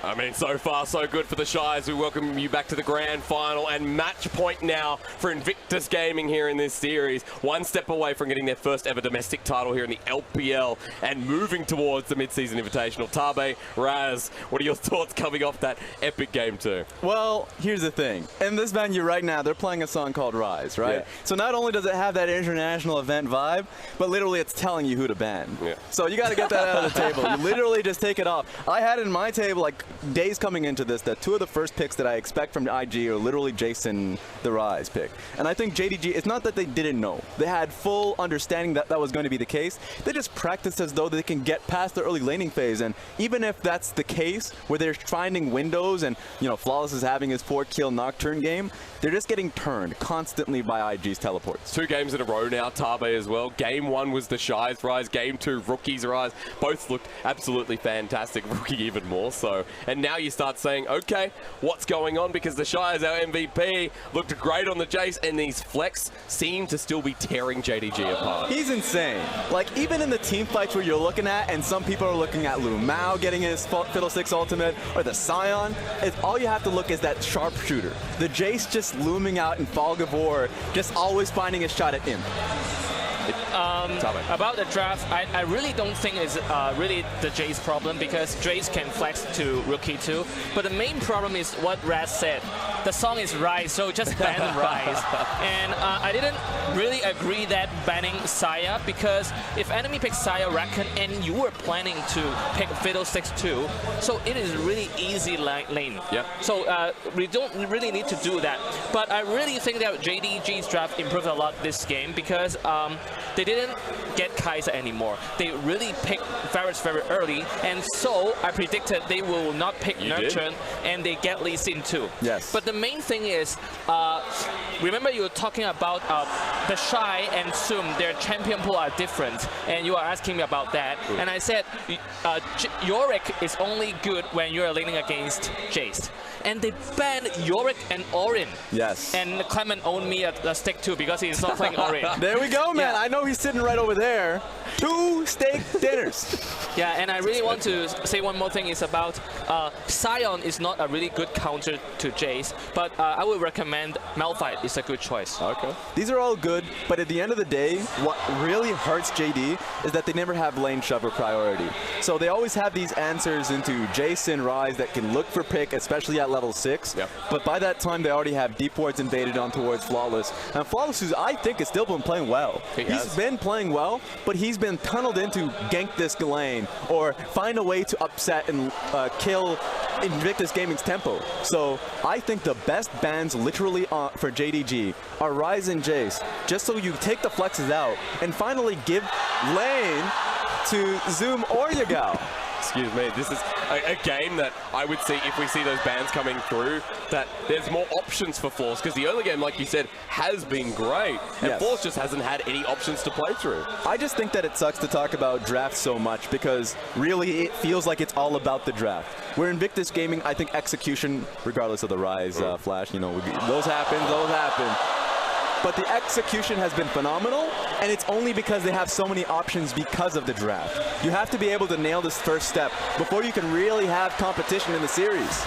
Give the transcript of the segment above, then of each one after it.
I mean, so far, so good for the Shy as we welcome you back to the grand final and match point now for Invictus Gaming here in this series. One step away from getting their first ever domestic title here in the LPL and moving towards the mid-season invitational. Tahm, Ryze, what are your thoughts coming off that epic game too? Well, here's the thing. In this venue right now, they're playing a song called Ryze, right? Yeah. So not only does it have that international event vibe, but literally it's telling you who to ban. Yeah. So you got to get that out of the table. You literally just take it off. I had in my table, like, days coming into this, that two of the first picks that I expect from IG are literally Jayce and the Ryze pick. And I think JDG, it's not that they didn't know. They had full understanding that that was going to be the case. They just practiced as though they can get past the early laning phase. And even if that's the case, where they're finding windows and, you know, Flawless is having his 4-kill Nocturne game, they're just getting turned constantly by IG's teleports. 2 games in a row now, Tahm as well. Game 1 was the Shy's Ryze, Game 2, Rookie's Ryze. Both looked absolutely fantastic, Rookie even more so. And now you start saying, okay, what's going on? Because the Shy is our MVP, looked great on the Jayce, and these Flex seem to still be tearing JDG apart. He's insane. Like, even in the team fights where you're looking at, and some people are looking at LvMao getting his Fiddlesticks ultimate, or the Sion, all you have to look is that sharpshooter. The Jayce just looming out in Fog of War, just always finding a shot at him. About the draft, I really don't think it's really the Jayce problem, because Jayce can flex to Rookie too. But the main problem is what Raz said. The song is Ryze, so just ban Ryze. And I didn't really agree that banning Saya, because if enemy picks Saya Reckon and you were planning to pick Fiddlesticks too, so it is really easy lane. Yep. So we don't really need to do that. But I really think that JDG's draft improved a lot this game, because they didn't get Kai'Sa anymore. They really picked Varus very early, and so I predicted they will not pick Nurture, and they get Lee Sin too. Yes. But the main thing is, remember you were talking about the Shy and Zoom, their champion pool are different, and you are asking me about that. And I said, Yorick is only good when you are laning against Jayce. And they banned Yorick and Orin. Yes. And Clement owned me a stick too, because he's not playing Orin. There we go, man. Yeah. I know he's sitting right over there. 2 steak dinners. Yeah, and I really want to say one more thing is about Sion is not a really good counter to Jayce, but I would recommend Malphite is a good choice. Okay. These are all good, but at the end of the day, what really hurts JD is that they never have lane shover priority. So they always have these answers into Jayce and Ryze that can look for pick, especially at level 6. Yep. But by that time, they already have deep wards invaded on towards Flawless. And Flawless, who I think has still been playing well. He's been playing well, but he's been tunneled into gank this lane or find a way to upset and kill Invictus Gaming's tempo. So I think the best bans literally for JDG are Ryze and Jayce, just so you take the flexes out and finally give lane to Zoom or Yagao. Excuse me, this is a game that I would see, if we see those bans coming through, that there's more options for Flawless, because the early game, like you said, has been great, and Flawless just hasn't had any options to play through. I just think that it sucks to talk about draft so much, because really it feels like it's all about the draft. Where Invictus Gaming, I think execution, regardless of the Ryze flash, you know, those happen. But the execution has been phenomenal, and it's only because they have so many options because of the draft. You have to be able to nail this first step before you can really have competition in the series.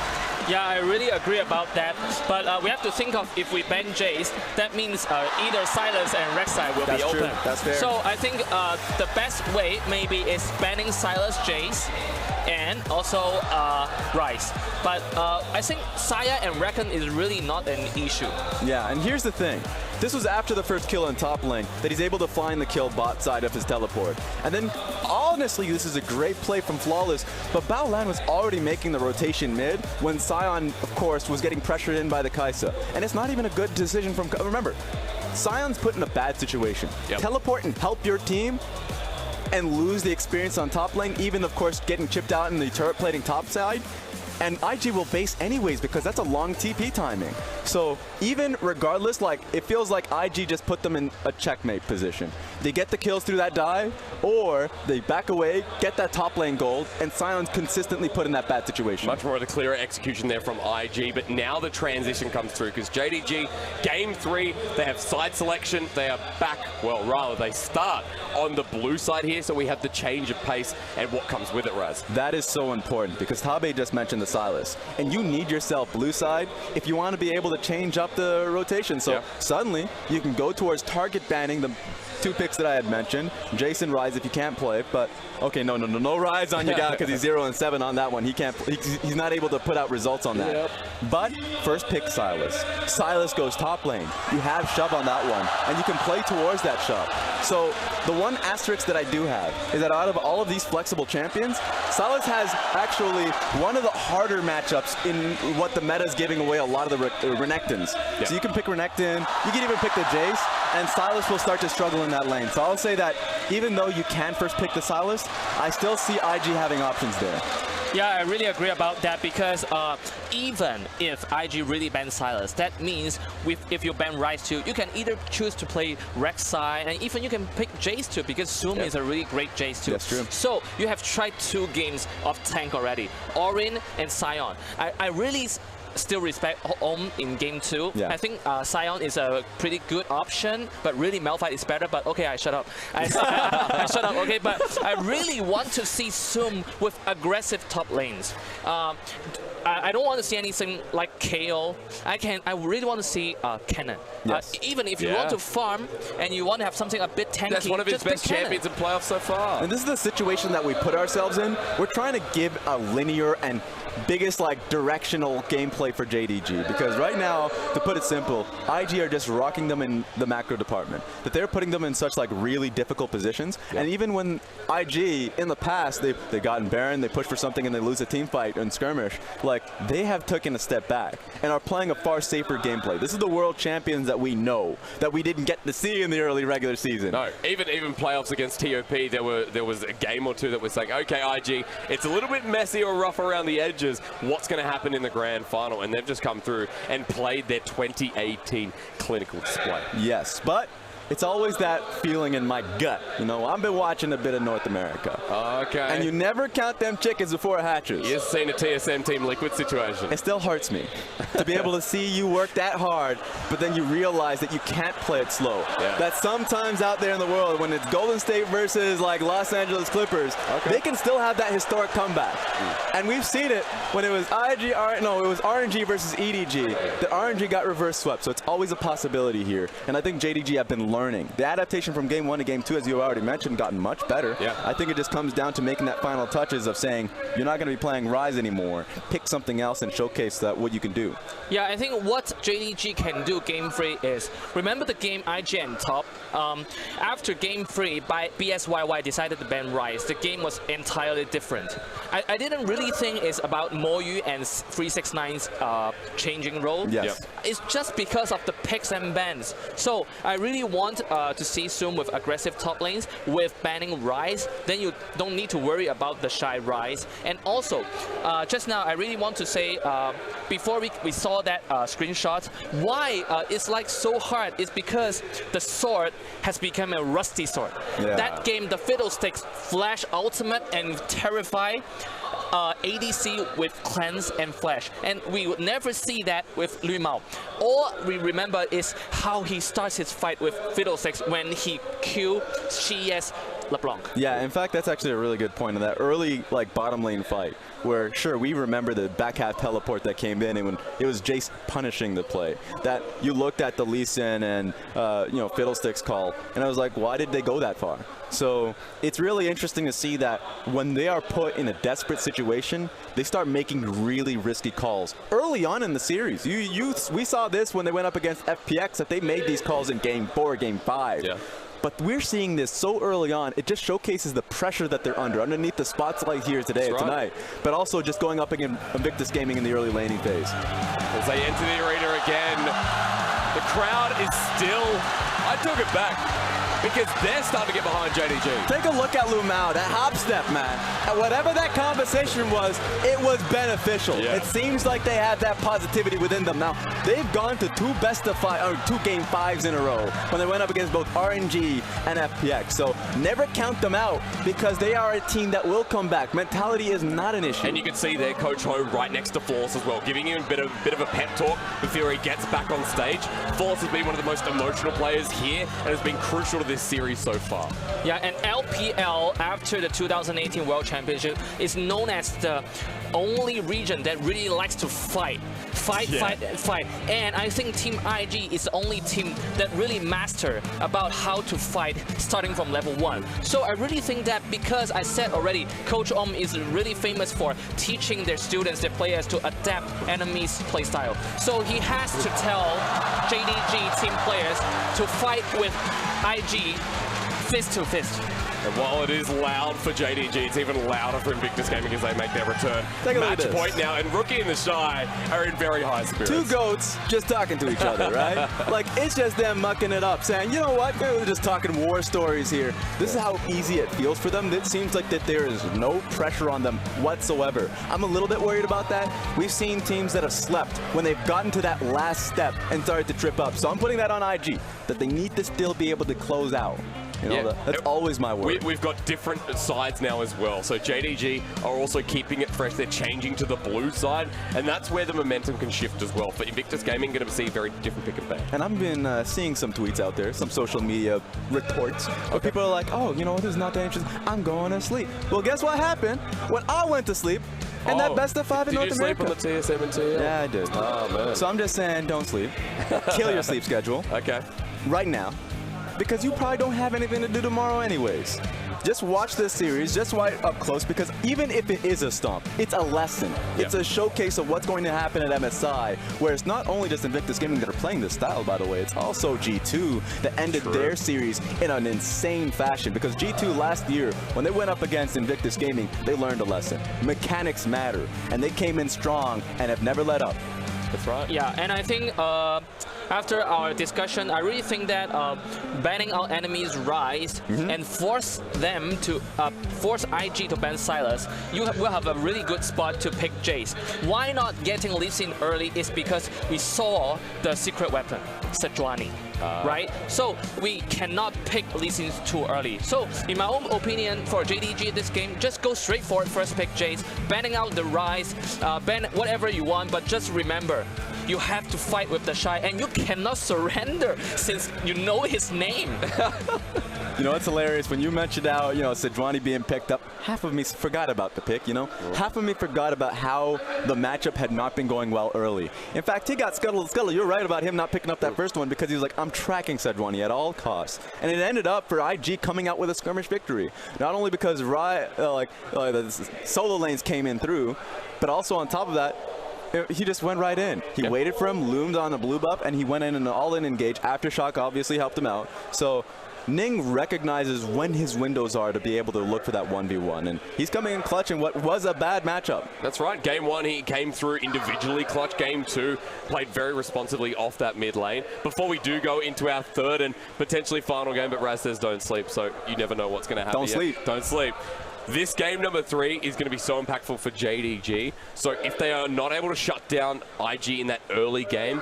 Yeah, I really agree about that. But we have to think of, if we ban Jayce, that means either Sylas and Rek'Sai will be open. That's fair. So I think the best way maybe is banning Sylas, Jayce, and also Ryze. But I think Saya and Reckon is really not an issue. Yeah, and here's the thing. This was after the first kill in top lane that he's able to find the kill bot side of his teleport. And then, honestly, this is a great play from Flawless, but Baolan was already making the rotation mid when Sion, of course, was getting pressured in by the Kai'Sa. And it's not even a good decision from... Remember, Sion's put in a bad situation. Teleport and help your team and lose the experience on top lane, even, of course, getting chipped out in the turret plating top side. And IG will base anyways, because that's a long TP timing. So even regardless, like, it feels like IG just put them in a checkmate position. they get the kills through that dive, or they back away, get that top lane gold, and Sion's consistently put in that bad situation. Much more of the clearer execution there from IG, but now the transition comes through because JDG, game 3, they have side selection, they are back, well, rather, they start on the blue side here, so we have the change of pace and what comes with it, Ryze. That is so important because Tabe just mentioned the Sylas, and you need yourself blue side if you want to be able to change up the rotation. So suddenly, you can go towards target banning the 2 picks that I had mentioned, Jayce and Ryze if you can't play, but okay, no Ryze on Yagao because he's 0-7 on that one. He can't, he's not able to put out results on that. But first pick Sylas. Sylas goes top lane. You have shove on that one, and you can play towards that shove. So the one asterisk that I do have is that out of all of these flexible champions, Sylas has actually one of the harder matchups in what the meta is giving away a lot of the Renekton's. So you can pick Renekton, you can even pick the Jayce, and Sylas will start to struggle in that lane. So I'll say that even though you can first pick the Sylas, I still see IG having options there. Yeah, I really agree about that because even if IG really bans Sylas, that means if you ban Ryze too, you can either choose to play Rek'Sai, and even you can pick Jayce too because Zoom is a really great Jayce too. That's true. So you have tried 2 games of tank already, Orin and Sion. I really still respect Om in game 2. I think Sion is a pretty good option, but really Malphite is better. But okay, I shut up. I shut up. Okay, but I really want to see Zoom with aggressive top lanes. I don't want to see anything like KO. I really want to see Cannon. Even if you want to farm and you want to have something a bit tanky, that's one of his best champions in playoffs so far. And this is the situation that we put ourselves in. We're trying to give a linear and biggest like directional gameplay for JDG because right now, to put it simple, IG are just rocking them in the macro department. That they're putting them in such like really difficult positions. And even when IG in the past they got in Baron, they push for something and they lose a team fight in skirmish, like they have taken a step back and are playing a far safer gameplay. This is the world champions that we know that we didn't get to see in the early regular season. No, even playoffs against TOP, there was a game or 2 that was saying, okay, IG, it's a little bit messy or rough around the edges. What's going to happen in the grand final? And they've just come through and played their 2018 clinical display. Yes, but it's always that feeling in my gut. You know, I've been watching a bit of North America. Okay. And you never count them chickens before it hatches. You've seen a TSM Team Liquid situation. It still hurts me to be able to see you work that hard, but then you realize that you can't play it slow. That sometimes out there in the world, when it's Golden State versus like Los Angeles Clippers, they can still have that historic comeback. And we've seen it when it was it was RNG versus EDG. The RNG got reverse swept, so it's always a possibility here. And I think JDG have been learning. The adaptation from game 1 to game 2, as you already mentioned, gotten much better. I think it just comes down to making that final touches of saying, you're not going to be playing Ryze anymore. Pick something else and showcase that what you can do. Yeah, I think what JDG can do game 3 is, remember the game IG and top? After game 3, BSYY decided to ban Ryze, the game was entirely different. I didn't really think it's about Moyu and 369's changing role. It's just because of the picks and bans. So I really want to see Zoom with aggressive top lanes with banning Ryze. Then you don't need to worry about the shy Ryze. And also, just now I really want to say, before we saw that screenshot, why it's like so hard is because the sword has become a rusty sword. That game, the Fiddlesticks flash ultimate and terrify ADC with cleanse and flash, and we would never see that with LvMao. All we remember is how he starts his fight with Fiddlesticks when he killed CS LeBlanc. Yeah, in fact, that's actually a really good point in that early like bottom lane fight where, sure, we remember the back half teleport that came in and when it was Jayce punishing the play. That you looked at the Lee Sin and Fiddlesticks call, and I was like, why did they go that far? So it's really interesting to see that when they are put in a desperate situation, they start making really risky calls early on in the series. We saw this when they went up against FPX, that they made these calls in game 4, game 5. But we're seeing this so early on, it just showcases the pressure that they're under underneath the spotlight here tonight, but also just going up against Invictus Gaming in the early laning phase. As they enter the arena again, the crowd is still, I took it back. because they're starting to get behind JDG. Take a look at LvMao, that hop step, man. And whatever that conversation was, it was beneficial. Yeah. It seems like they have that positivity within them. Now, they've gone to two game 5s in a row when they went up against both RNG and FPX. So never count them out because they are a team that will come back. Mentality is not an issue. And you can see there Coach Ho right next to Flawless as well, giving him a bit of a pep talk before he gets back on stage. Flawless has been one of the most emotional players here and has been crucial to this series so far. Yeah, and LPL, after the 2018 World Championship, is known as the only region that really likes to fight. Fight. And I think Team IG is the only team that really master about how to fight starting from level 1. So I really think that because I said already, Coach Om is really famous for teaching their students, their players, to adapt enemies' playstyle. So he has to tell JDG team players to fight with IG fist to fist. And while it is loud for JDG, it's even louder for Invictus Gaming as they make their return. Take a look at Match this. point now, and Rookie and TheShy are in very high spirits. Two goats just talking to each other, right? Like, it's just them mucking it up, saying, you know what, they're just talking war stories here. This is how easy it feels for them. It seems like that there is no pressure on them whatsoever. I'm a little bit worried about that. We've seen teams that have slept when they've gotten to that last step and started to trip up. So I'm putting that on IG, that they need to still be able to close out. You know, that's always my word. We've got different sides now as well. So JDG are also keeping it fresh. They're changing to the blue side, and that's where the momentum can shift as well. For Invictus Gaming, going to see a very different pick and ban. And I've been seeing some tweets out there, some social media retorts, where people are like, oh, you know what, this is not that interesting. I'm going to sleep. Well, guess what happened when I went to sleep? And that best of 5 in North America. Did you sleep on the TSM and TL? Yeah, I did. Oh, man. So I'm just saying, don't sleep. Kill your sleep schedule. Okay. Right now. Because you probably don't have anything to do tomorrow anyways. Just watch this series, just watch up close, because even if it is a stomp, it's a lesson. It's a showcase of what's going to happen at MSI, where it's not only just Invictus Gaming that are playing this style, by the way, it's also G2 that ended their series in an insane fashion, because G2 last year, when they went up against Invictus Gaming, they learned a lesson. Mechanics matter, and they came in strong and have never let up. That's right. Yeah, and I think after our discussion, I really think that banning out enemies Ryze and force them to force IG to ban Sylas, you will have a really good spot to pick Jayce. Why not getting Lee Sin early is because we saw the secret weapon, Sejuani. Right? So we cannot pick Lee Sin too early. So in my own opinion, for JDG this game, just go straight for it, first pick Jayce, banning out the Ryze, ban whatever you want, but just remember, you have to fight with TheShy, and you cannot surrender since you know his name. You know, it's hilarious. When you mentioned out, you know, Sejuani being picked up, half of me forgot about the pick, you know? Half of me forgot about how the matchup had not been going well early. In fact, he got scuttled. You're right about him not picking up that first one because he was like, I'm tracking Sejuani at all costs. And it ended up for IG coming out with a skirmish victory. Not only because the solo lanes came in through, but also on top of that, he just went right in. He waited for him, loomed on the blue buff, and he went in an all-in engage. Aftershock obviously helped him out. So Ning recognizes when his windows are to be able to look for that 1v1, and he's coming in clutch in what was a bad matchup. That's right. Game 1, he came through individually clutch. Game 2, played very responsibly off that mid lane. Before we do go into our third and potentially final game, but Raz says don't sleep, so you never know what's going to happen. Don't sleep. Don't sleep. This game number 3 is going to be so impactful for JDG. So if they are not able to shut down IG in that early game,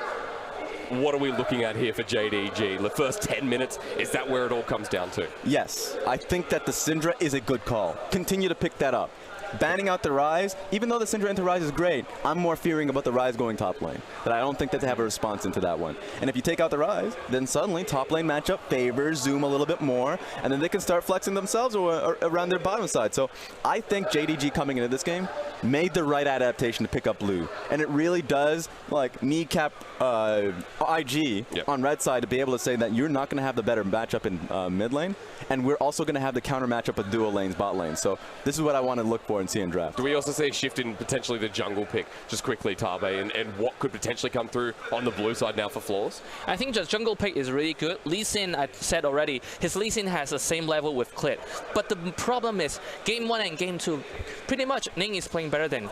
what are we looking at here for JDG? The first 10 minutes, is that where it all comes down to? Yes, I think that the Syndra is a good call. Continue to pick that up. Banning out the Ryze, even though the Syndra into Ryze is great, I'm more fearing about the Ryze going top lane. That I don't think that they have a response into that one. And if you take out the Ryze, then suddenly top lane matchup favors Zoom a little bit more, and then they can start flexing themselves or around their bottom side. So I think JDG coming into this game made the right adaptation to pick up blue. And it really does like kneecap IG on red side to be able to say that you're not going to have the better matchup in mid lane, and we're also going to have the counter matchup with dual lanes bot lane. So this is what I want to look for for in CN Draft. Do we also see a shift in potentially the jungle pick, just quickly, Tabe, and what could potentially come through on the blue side now for Flawless? I think the jungle pick is really good. Lee Sin, I said already, his Lee Sin has the same level with Clit. But the problem is, Game 1 and Game 2, pretty much Ning is playing better than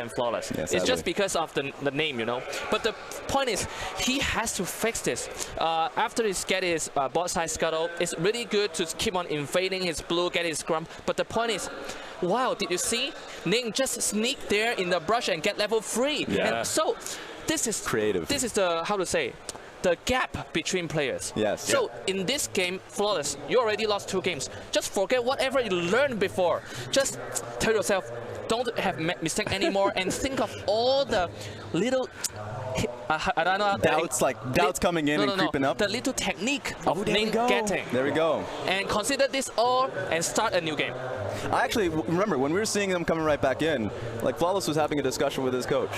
Flawless. Yes, it's just because of the name, you know. But the point is, he has to fix this. After he get his bot side scuttle, it's really good to keep on invading his blue, get his scrum. But the point is, wow, did you see? Ning just sneak there in the brush and get level 3. Yeah. And so, this is creative. This is the, how to say, the gap between players. Yes. So in this game, Flawless, you already lost 2 games. Just forget whatever you learned before. Just tell yourself, don't have mistake anymore, and think of all the little I don't know. Doubts coming in and creeping up. The little technique of Ning getting. There we go. And consider this all and start a new game. I actually remember when we were seeing them coming right back in, like Flawless was having a discussion with his coach,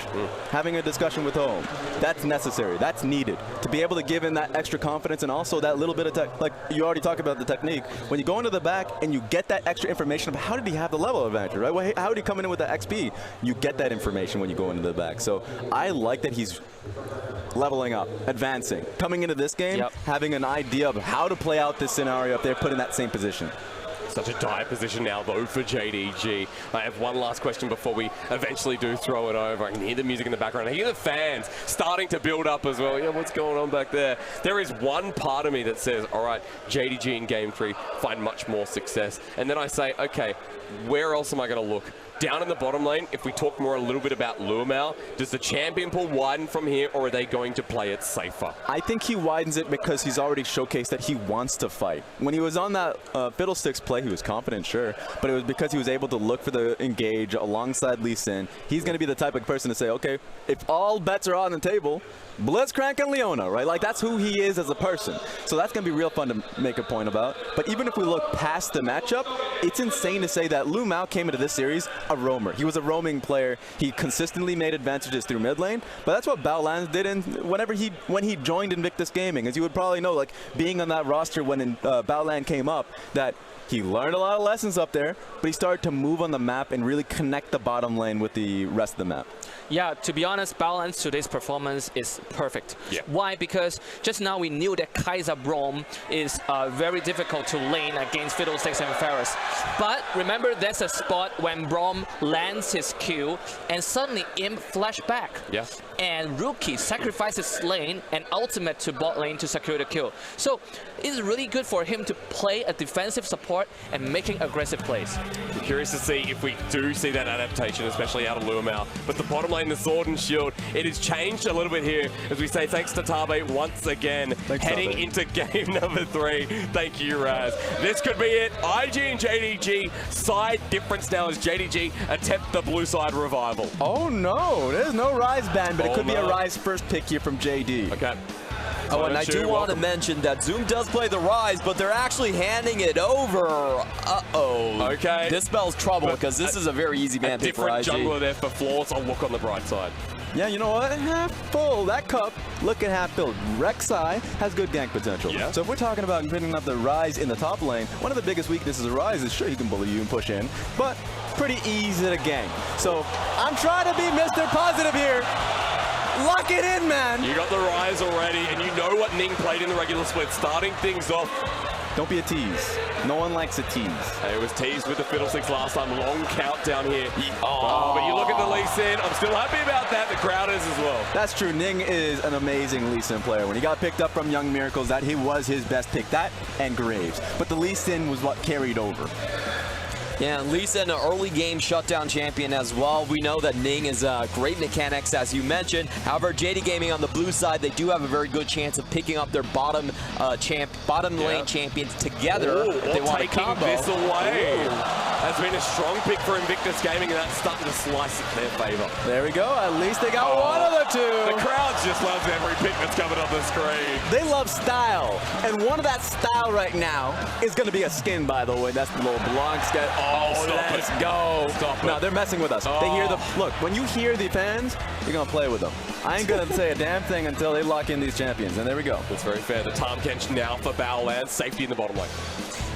having a discussion with home. That's necessary. That's needed to be able to give him that extra confidence and also that little bit of tech. Like you already talked about the technique. When you go into the back and you get that extra information of how did he have the level advantage, right? Well, how did he come in with the XP? You get that information when you go into the back. So I like that he's leveling up, advancing, coming into this game, having an idea of how to play out this scenario if they're put in that same position. Such a dire position now, though, for JDG. I have one last question before we eventually do throw it over. I can hear the music in the background. I hear the fans starting to build up as well. Yeah, what's going on back there? There is one part of me that says, all right, JDG in Game 3 find much more success. And then I say, okay, where else am I going to look? Down in the bottom lane, if we talk more a little bit about LvMao, does the champion pool widen from here, or are they going to play it safer? I think he widens it because he's already showcased that he wants to fight. When he was on that Fiddlesticks play, he was confident, sure, but it was because he was able to look for the engage alongside Lee Sin. He's going to be the type of person to say, okay, if all bets are on the table, Blitzcrank and Leona, right? Like, that's who he is as a person. So that's going to be real fun to make a point about. But even if we look past the matchup, it's insane to say that LvMao came into this series a roamer. He was a roaming player. He consistently made advantages through mid lane, but that's what Baolan did when he joined Invictus Gaming. As you would probably know, like being on that roster when Baolan came up, that he learned a lot of lessons up there, but he started to move on the map and really connect the bottom lane with the rest of the map. Yeah, to be honest, Baolan's today's performance is perfect. Yeah. Why? Because just now we knew that Kaiser Braum is very difficult to lane against Fiddlesticks and Ferris. But remember, there's a spot when Braum lands his Q and suddenly Imp flash back. Yeah. And Rookie sacrifices lane and ultimate to bot lane to secure the kill. So it's really good for him to play a defensive support and making aggressive plays. I'm curious to see if we do see that adaptation, especially out of LvMao. But the bottom lane, the sword and shield, it has changed a little bit here. As we say, thanks to Tabe once again, heading into game number 3. Thank you, Raz. This could be it. IG and JDG, side difference now as JDG attempt the blue side revival. Oh no, there's no Ryze ban, but it could be a Ryze first pick here from JD. Okay. Oh, and I do want to mention that Zoom does play the Ryze, but they're actually handing it over. Uh-oh. Okay. This spells trouble because this is a very easy man pick for IG. Different jungler there for Flawless. I'll look on the bright side. Yeah, you know what? Half full. That cup, look at half filled. Rek'Sai has good gank potential. Yeah. So if we're talking about picking up the Ryze in the top lane, one of the biggest weaknesses of Ryze is sure he can bully you and push in, but pretty easy to gank. So I'm trying to be Mr. Positive here. Lock it in, man. You got the Ryze already, and you know what Ning played in the regular split, starting things off. Don't be a tease. No one likes a tease. It was teased with the Fiddlesticks last time. Long countdown here. But you look at the Lee Sin. I'm still happy about that. The crowd is as well. That's true. Ning is an amazing Lee Sin player. When he got picked up from Young Miracles, that he was his best pick. That and Graves. But the Lee Sin was what carried over. Yeah, and Lisa, an early game shutdown champion as well. We know that Ning is great mechanics, as you mentioned. However, JD Gaming on the blue side, they do have a very good chance of picking up their bottom lane champions together if they want to combo. This away. Has been a strong pick for Invictus Gaming, and that's starting to slice it in their favor. There we go. At least they got one of the two. The crowd just loves every pick that's coming on the screen. They love style, and one of that style right now is going to be a skin, by the way. That's the little Blanc skin. Let's go. Stop it. No, they're messing with us. They hear the look. When you hear the fans, you're gonna play with them. I ain't gonna say a damn thing until they lock in these champions, and there we go. That's very fair. The Tahm Kench now for Baolan. Safety in the bottom lane.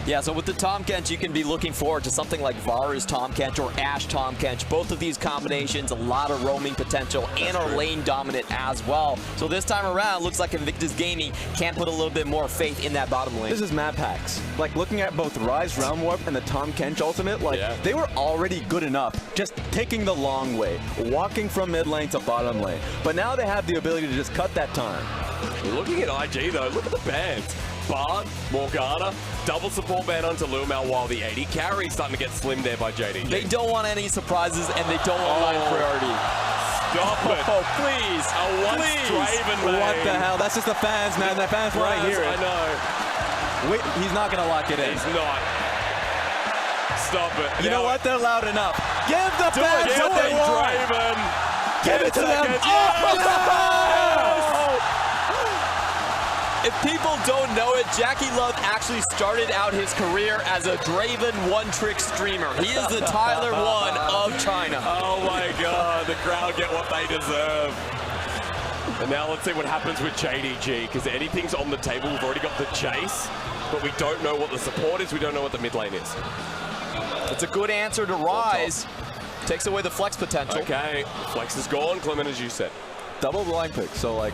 Yeah, so with the Tahm Kench, you can be looking forward to something like Varus Tahm Kench or Ashe Tahm Kench. Both of these combinations, a lot of roaming potential and are lane dominant as well. So this time around, looks like Invictus Gaming can put a little bit more faith in that bottom lane. This is map hacks. Like looking at both Ryze Realm Warp and the Tahm Kench ultimate, like they were already good enough just taking the long way, walking from mid lane to bottom lane. But now they have the ability to just cut that time. Looking at IG though, look at the bans. Bard, Morgana, double support ban onto LvMao while the 80 carry starting to get slimmed there by JDG. They don't want any surprises and they don't want line priority. Stop it. Oh, please. Please. Draven, man. What the hell? That's just the fans, man. The fans want to hear it. I know. Wait, he's not going to lock it in. He's not. Stop it. You know what? They're loud enough. Give the fans what they want. Draven. Give it to them. If people don't know it, JackeyLove actually started out his career as a Draven one-trick streamer. He is the Tyler 1 of China. Oh my god, the crowd get what they deserve. And now let's see what happens with JDG, because anything's on the table. We've already got the Jayce, but we don't know what the support is. We don't know what the mid lane is. It's a good answer to Ryze. Takes away the flex potential. Okay, flex is gone, Clement, as you said. Double blind pick, so like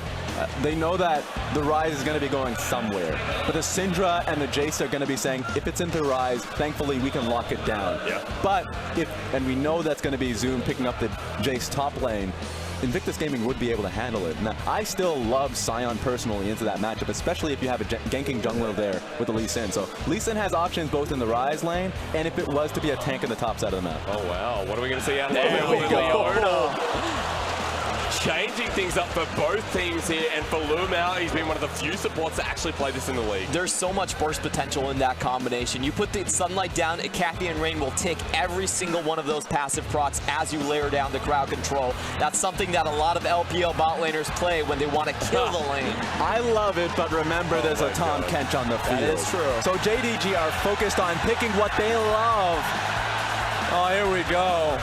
they know that the Ryze is going to be going somewhere, but the Syndra and the Jayce are going to be saying if it's into Ryze, thankfully we can lock it down. Yeah. But and we know that's going to be Zoom picking up the Jayce top lane. Invictus Gaming would be able to handle it. Now, I still love Sion personally into that matchup, especially if you have a ganking jungler there with the Lee Sin. So Lee Sin has options both in the Ryze lane and if it was to be a tank in the top side of the map. Oh wow, what are we going to see out of There we go. Changing things up for both teams here, and for LvMao, he's been one of the few supports to actually play this in the league. There's so much burst potential in that combination. You put the Sunlight down, Icathian Rain will take every single one of those passive procs as you layer down the crowd control. That's something that a lot of LPL bot laners play when they want to kill the lane. I love it, but remember there's a Tahm Kench on the field. That is true. So JDG are focused on picking what they love. Oh, here we go.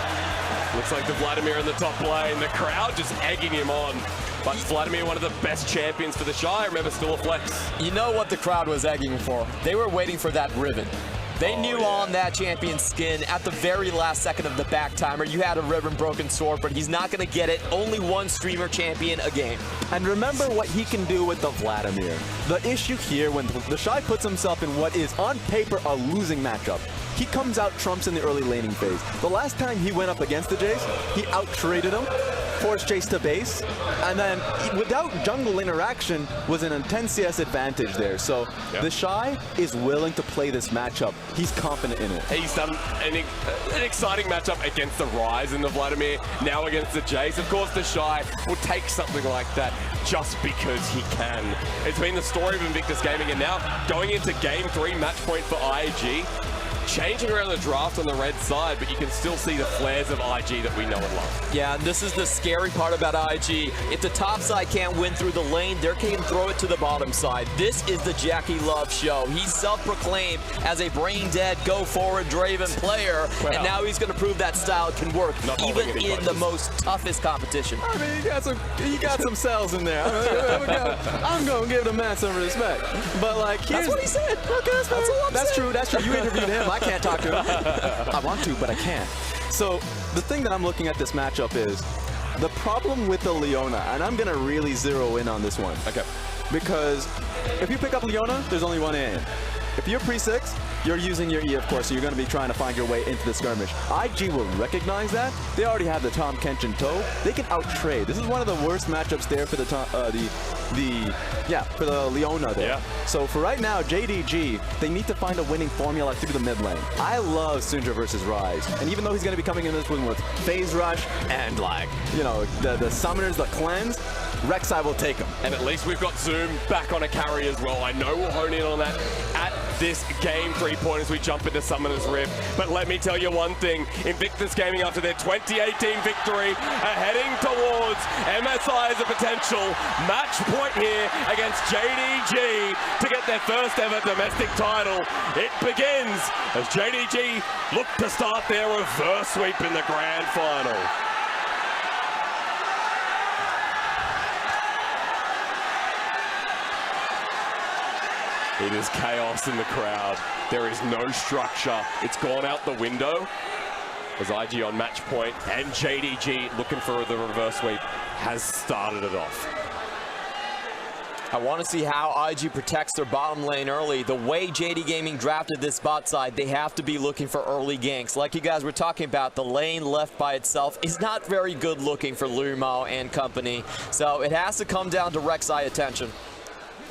Looks like the Vladimir in the top lane. The crowd just egging him on. But Vladimir, one of the best champions for TheShy. Remember, still a flex. You know what the crowd was egging for? They were waiting for that Riven. They knew on that champion skin at the very last second of the back timer. You had a Riven broken sword, but he's not going to get it. Only one streamer champion a game. And remember what he can do with the Vladimir. The issue here when TheShy puts himself in what is on paper a losing matchup. He comes out trumps in the early laning phase. The last time he went up against the Jayce, he out-traded him, forced Jayce to base, and then without jungle interaction was an intense CS advantage there. So TheShy is willing to play this matchup. He's confident in it. He's done an exciting matchup against the Ryze and the Vladimir, now against the Jayce. Of course, TheShy will take something like that just because he can. It's been the story of Invictus Gaming, and now going into Game 3 match point for IG. Changing around the draft on the red side, but you can still see the flares of IG that we know and love. Yeah, and this is the scary part about IG. If the top side can't win through the lane, they can throw it to the bottom side. This is the JackeyLove show. He's self-proclaimed as a brain-dead, go-forward Draven player, and now he's going to prove that style can work, even in the most toughest competition. I mean, he got some cells in there. I'm going to give the man some respect. But like, that's what he said. Okay, that's true. That's true. You interviewed him. I can't talk to him. I want to, but I can't. So the thing that I'm looking at this matchup is the problem with the Leona, and I'm going to really zero in on this one. Okay. Because if you pick up Leona, there's only one aim. If you're pre-6, you're using your E, of course, so you're going to be trying to find your way into the skirmish. IG will recognize that. They already have the Tahm Kench in tow. They can out-trade. This is one of the worst matchups there for for the Leona there. Yeah. So for right now, JDG, they need to find a winning formula through the mid lane. I love Syndra versus Ryze, and even though he's going to be coming in this one with Phase Rush and like, you know, the summoners, the cleanse, Rek'Sai will take him. And at least we've got Zoom back on a carry as well. I know we'll hone in on that at this Game 3 point as we jump into Summoner's Rift. But let me tell you one thing, Invictus Gaming after their 2018 victory are heading towards MSI as a potential match point here against JDG to get their first ever domestic title. It begins as JDG look to start their reverse sweep in the grand final. It is chaos in the crowd. There is no structure. It's gone out the window. As IG on match point, and JDG looking for the reverse sweep has started it off. I want to see how IG protects their bottom lane early. The way JD Gaming drafted this bot side, they have to be looking for early ganks. Like you guys were talking about, the lane left by itself is not very good looking for LvMao and company. So it has to come down to Rek'Sai attention.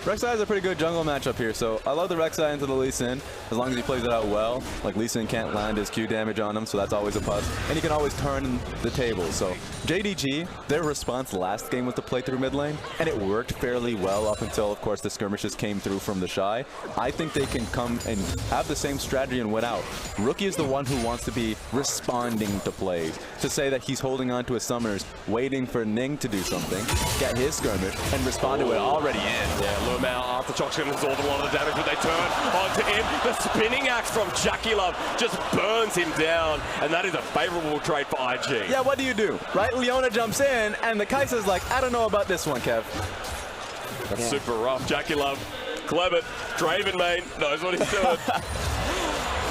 Rek'Sai is a pretty good jungle matchup here, so I love the Rek'Sai into the Lee Sin, as long as he plays it out well. Like, Lee Sin can't land his Q damage on him, so that's always a plus. And he can always turn the table. So JDG, their response last game was to play through mid lane, and it worked fairly well up until, of course, the skirmishes came through from TheShy. I think they can come and have the same strategy and win out. Rookie is the one who wants to be responding to plays. To say that he's holding on to his summoners, waiting for Ning to do something, get his skirmish, and respond to it already in. Yeah, LvMao after Choc's going to absorb a lot of the damage, but they turn onto him. The spinning axe from JackeyLove just burns him down, and that is a favorable trade for IG. Yeah, what do you do, right? Leona jumps in, and the Kai'Sa's like, I don't know about this one, Kev. That's super rough. JackeyLove, clever. Draven, main, knows what he's doing.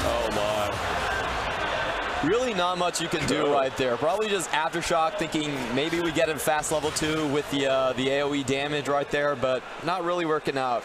Oh, my. Really not much you can do right there. Probably just Aftershock, thinking maybe we get him fast level 2 with the AoE damage right there, but not really working out.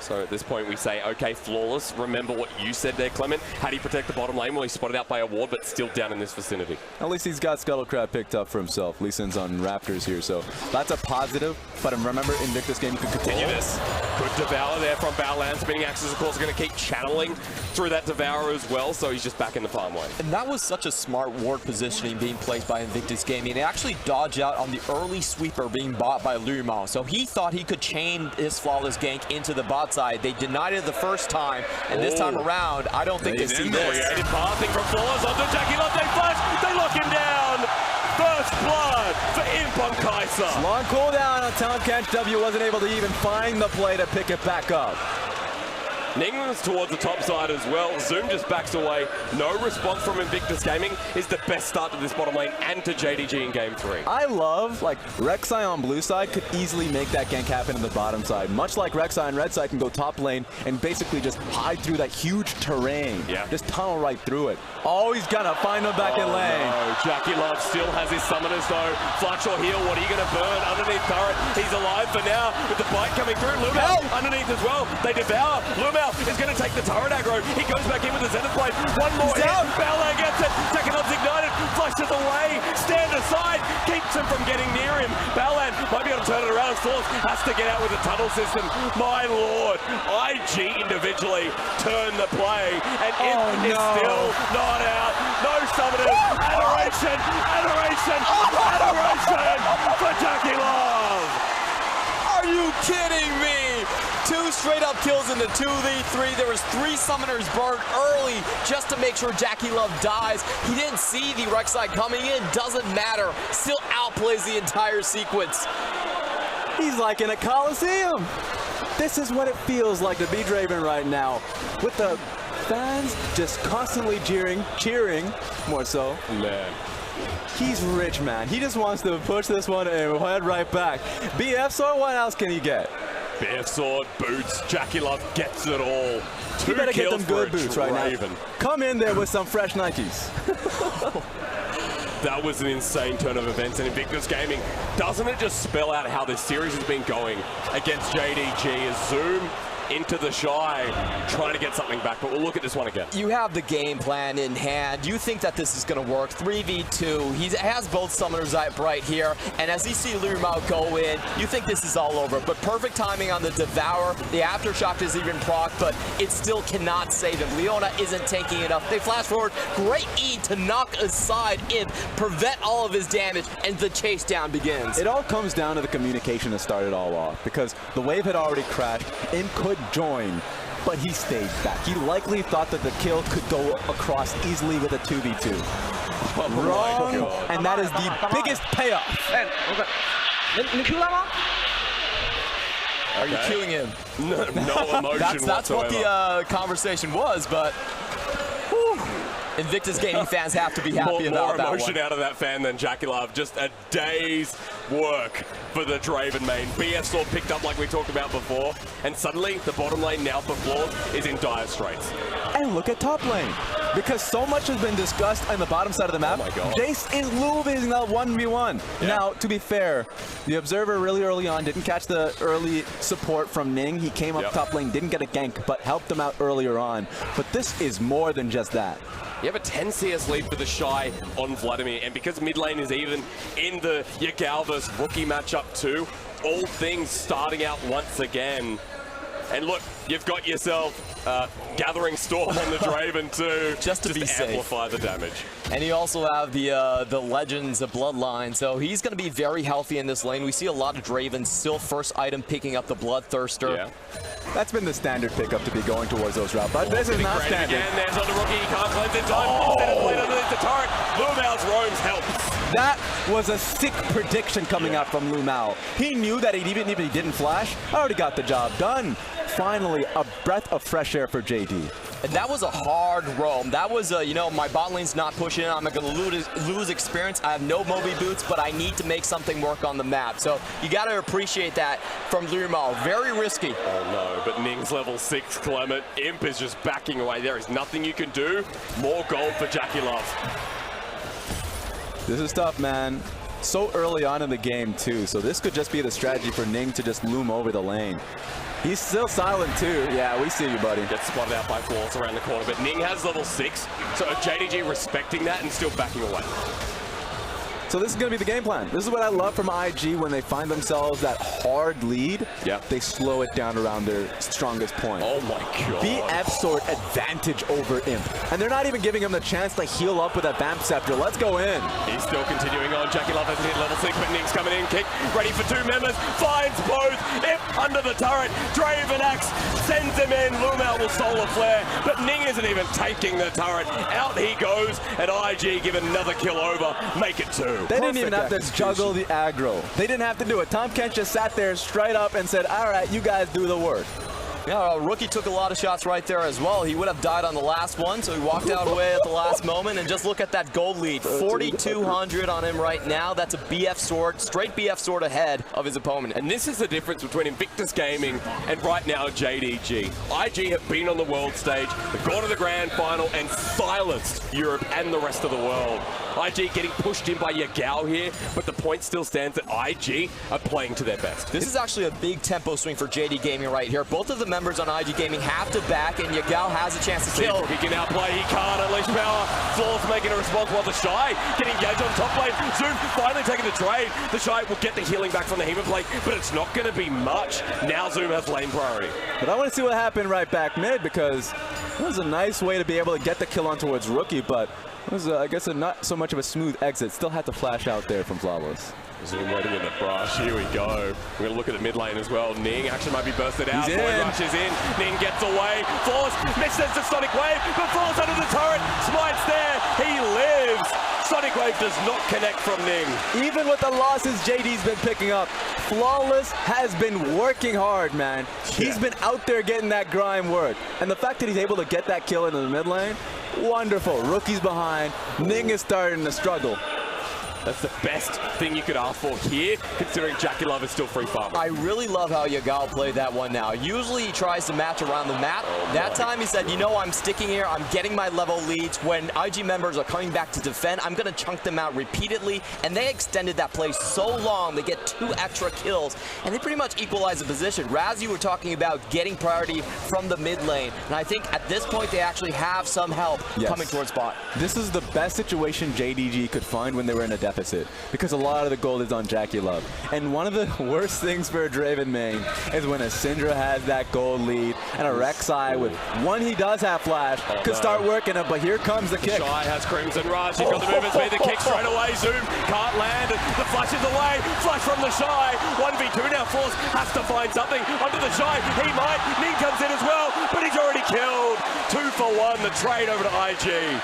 So at this point we say, okay, Flawless, remember what you said there, Clement. How do you protect the bottom lane? Well, he's spotted out by a ward, but still down in this vicinity. At least he's got Scuttlecrab picked up for himself. Lee Sin's on Raptors here, so that's a positive. But remember, Invictus game could continue this. Good Devour there from Baolan. Spinning axes, of course, are going to keep channeling through that Devour as well, so he's just back in the farm lane. And that was such a smart ward positioning being played by Invictus Gaming. They actually dodged out on the early sweeper being bought by LvMao. So he thought he could chain his Flawless gank into the bot side. They denied it the first time, and this time around, I don't think they see this. Created pathing from Flawless onto JackeyLove. They flash, they lock him down. First blood for Imp on Kai'Sa. Long cooldown on Tahm. Kench W wasn't able to even find the play to pick it back up. Ning was towards the top side as well. Zoom just backs away. No response from Invictus Gaming is the best start to this bottom lane and to JDG in game 3. I love, like, Rek'Sai on blue side could easily make that gank happen in the bottom side. Much like Rek'Sai and red side can go top lane and basically just hide through that huge terrain. Yeah. Just tunnel right through it. Oh, he's gonna find him back in lane. No. JackeyLove still has his summoners though. Flash or heal, what are you gonna burn? Underneath turret, he's alive for now with the bite coming through. LvMao underneath as well. They devour. LvMao is gonna take the turret aggro. He goes back in with the Zenith Blade. One more hit. Baolan gets it. JackeyLove's ignited. Flashes away. Stand aside. Keeps him from getting near him. Baolan might be able to turn it around. Force has to get out with the tunnel system. My lord. IG individually turn the play. And it is still not out. No summoners. Adoration. Adoration. Adoration for JackeyLove. Are you kidding me? 2 straight up kills in the 2v3. There was 3 summoners burned early just to make sure JackeyLove dies. He didn't see the Rek'Sai coming in. Doesn't matter. Still outplays the entire sequence. He's like in a Coliseum. This is what it feels like to be Draven right now. With the fans just constantly cheering, more so. Man. He's rich, man. He just wants to push this one and head right back. BF sword, what else can he get? BF sword, boots, JackeyLove gets it all. 2 You better get them kills good for boots right now. Come in there with some fresh Nikes. That was an insane turn of events, and Invictus Gaming, doesn't it just spell out how this series has been going against JDG as Zoom into TheShy, trying to get something back, but we'll look at this one again. You have the game plan in hand. You think that this is going to work. 3v2. He has both summoners right here, and as you see LvMao go in, you think this is all over. But perfect timing on the Devour. The Aftershock is even proc, but it still cannot save him. Leona isn't taking it up. They flash forward. Great E to knock aside Imp, prevent all of his damage, and the chase down begins. It all comes down to the communication that started all off, because the wave had already crashed. Imp could join, but he stayed back. He likely thought that the kill could go across easily with a 2v2. Wrong, and that is the biggest payoff. Are you queuing him? No emotion That's what the conversation was, but whew. Invictus Gaming fans have to be happy about that one. More emotion out of that fan than JackeyLove. Just a day's work for the Draven main. BF Sword picked up like we talked about before, and suddenly the bottom lane now for Flawed is in dire straits. And look at top lane. Because so much has been discussed on the bottom side of the map, oh my God. Jayce is losing that 1v1. Yeah. Now, to be fair, the Observer really early on didn't catch the early support from Ning. He came up top lane, didn't get a gank, but helped him out earlier on. But this is more than just that. You have a 10 CS lead for TheShy on Vladimir, and because mid lane is even in the Yagao versus Rookie matchup too, all things starting out once again. And look, you've got yourself Gathering Storm on the Draven too, just to be safe. Amplify the damage. And you also have the Legends of Bloodline, so he's going to be very healthy in this lane. We see a lot of Draven still first item picking up the Bloodthirster. Yeah. That's been the standard pickup to be going towards those routes, but this is not standard. Again, there's on the Rookie, he can't cleanse in time. Instead of playing underneath the turret, LvMao's roams helps. That was a sick prediction coming out from LvMao. He knew that even if he didn't flash, already got the job done. Finally, a breath of fresh air for JD. And that was a hard roam. That was, you know, my bot lane's not pushing in. I'm going to lose experience. I have no Moby boots, but I need to make something work on the map. So you got to appreciate that from LvMao. Very risky. Oh no, but Ning's level 6, Clement. Imp is just backing away. There is nothing you can do. More gold for JackeyLove. This is tough, man. So early on in the game, too. So this could just be the strategy for Ning to just loom over the lane. He's still silent, too. Yeah, we see you, buddy. Gets spotted out by Flawless around the corner, but Ning has level 6, so JDG respecting that and still backing away. So this is going to be the game plan. This is what I love from IG when they find themselves that hard lead. Yep. They slow it down around their strongest point. Oh my God. BF Sword advantage over Imp. And they're not even giving him the chance to heal up with a Vamp Scepter. Let's go in. He's still continuing on. JackeyLove hasn't hit level 6, but Ning's coming in. Kick, ready for 2 members. Finds both. Imp under the turret. Draven Axe sends him in. LvMao will solar flare, but Ning isn't even taking the turret. Out he goes, and IG give another kill over. Make it 2. They didn't even have to juggle the aggro. They didn't have to do it. Tahm Kench just sat there straight up and said, all right, you guys do the work. Yeah, Rookie took a lot of shots right there as well. He would have died on the last one, so he walked out away at the last moment. And just look at that gold lead. 4,200 on him right now. That's a BF Sword, straight BF Sword ahead of his opponent. And this is the difference between Invictus Gaming and right now JDG. IG have been on the world stage, they've gone to the grand final and silenced Europe and the rest of the world. IG getting pushed in by Yagao here, but the point still stands that IG are playing to their best. This is actually a big tempo swing for JD Gaming right here. Both of the members on IG Gaming have to back, and Yagao has a chance to kill. He can outplay, he can't unleash power. Flawless making a response while TheShy getting engaged on top lane. Zoom finally taking the trade. TheShy will get the healing back from the Hema plate, but it's not going to be much. Now Zoom has lane priority. But I want to see what happened right back mid, because it was a nice way to be able to get the kill on towards Rookie, but it was, I guess, not so much of a smooth exit. Still had to flash out there from Flawless. Zoom waiting in the brush. Here we go. We're going to look at the mid lane as well. Ning actually might be bursted out. Void Rush is in. Ning gets away. Flawless misses the Sonic Wave, but falls under the turret. Smite's there. He lives. Sonic Wave does not connect from Ning. Even with the losses JD's been picking up, Flawless has been working hard, man. He's been out there getting that grind work. And the fact that he's able to get that kill into the mid lane, wonderful. Rookie's behind. Ning is starting to struggle. That's the best thing you could ask for here, considering JackeyLove is still free farming. I really love how Yagao played that one now. Usually he tries to match around the map. That time he said, you know, I'm sticking here, I'm getting my level leads. When IG members are coming back to defend, I'm going to chunk them out repeatedly. And they extended that play so long, they get 2 extra kills. And they pretty much equalize the position. Raz, you were talking about getting priority from the mid lane. And I think at this point they actually have some help coming towards bot. This is the best situation JDG could find when they were in a deficit, because a lot of the gold is on JackeyLove. And one of the worst things for a Draven main is when a Syndra has that gold lead and a Rek'Sai with one he does have flash could start working it, but here comes the kick. TheShy has Crimson Rush, he's got the movement speed, the kick straight away, Zoom can't land, the flash is away, flash from TheShy, 1v2 now, Force has to find something onto TheShy, he might, Ning comes in as well, but he's already killed, 2 for 1, the trade over to IG.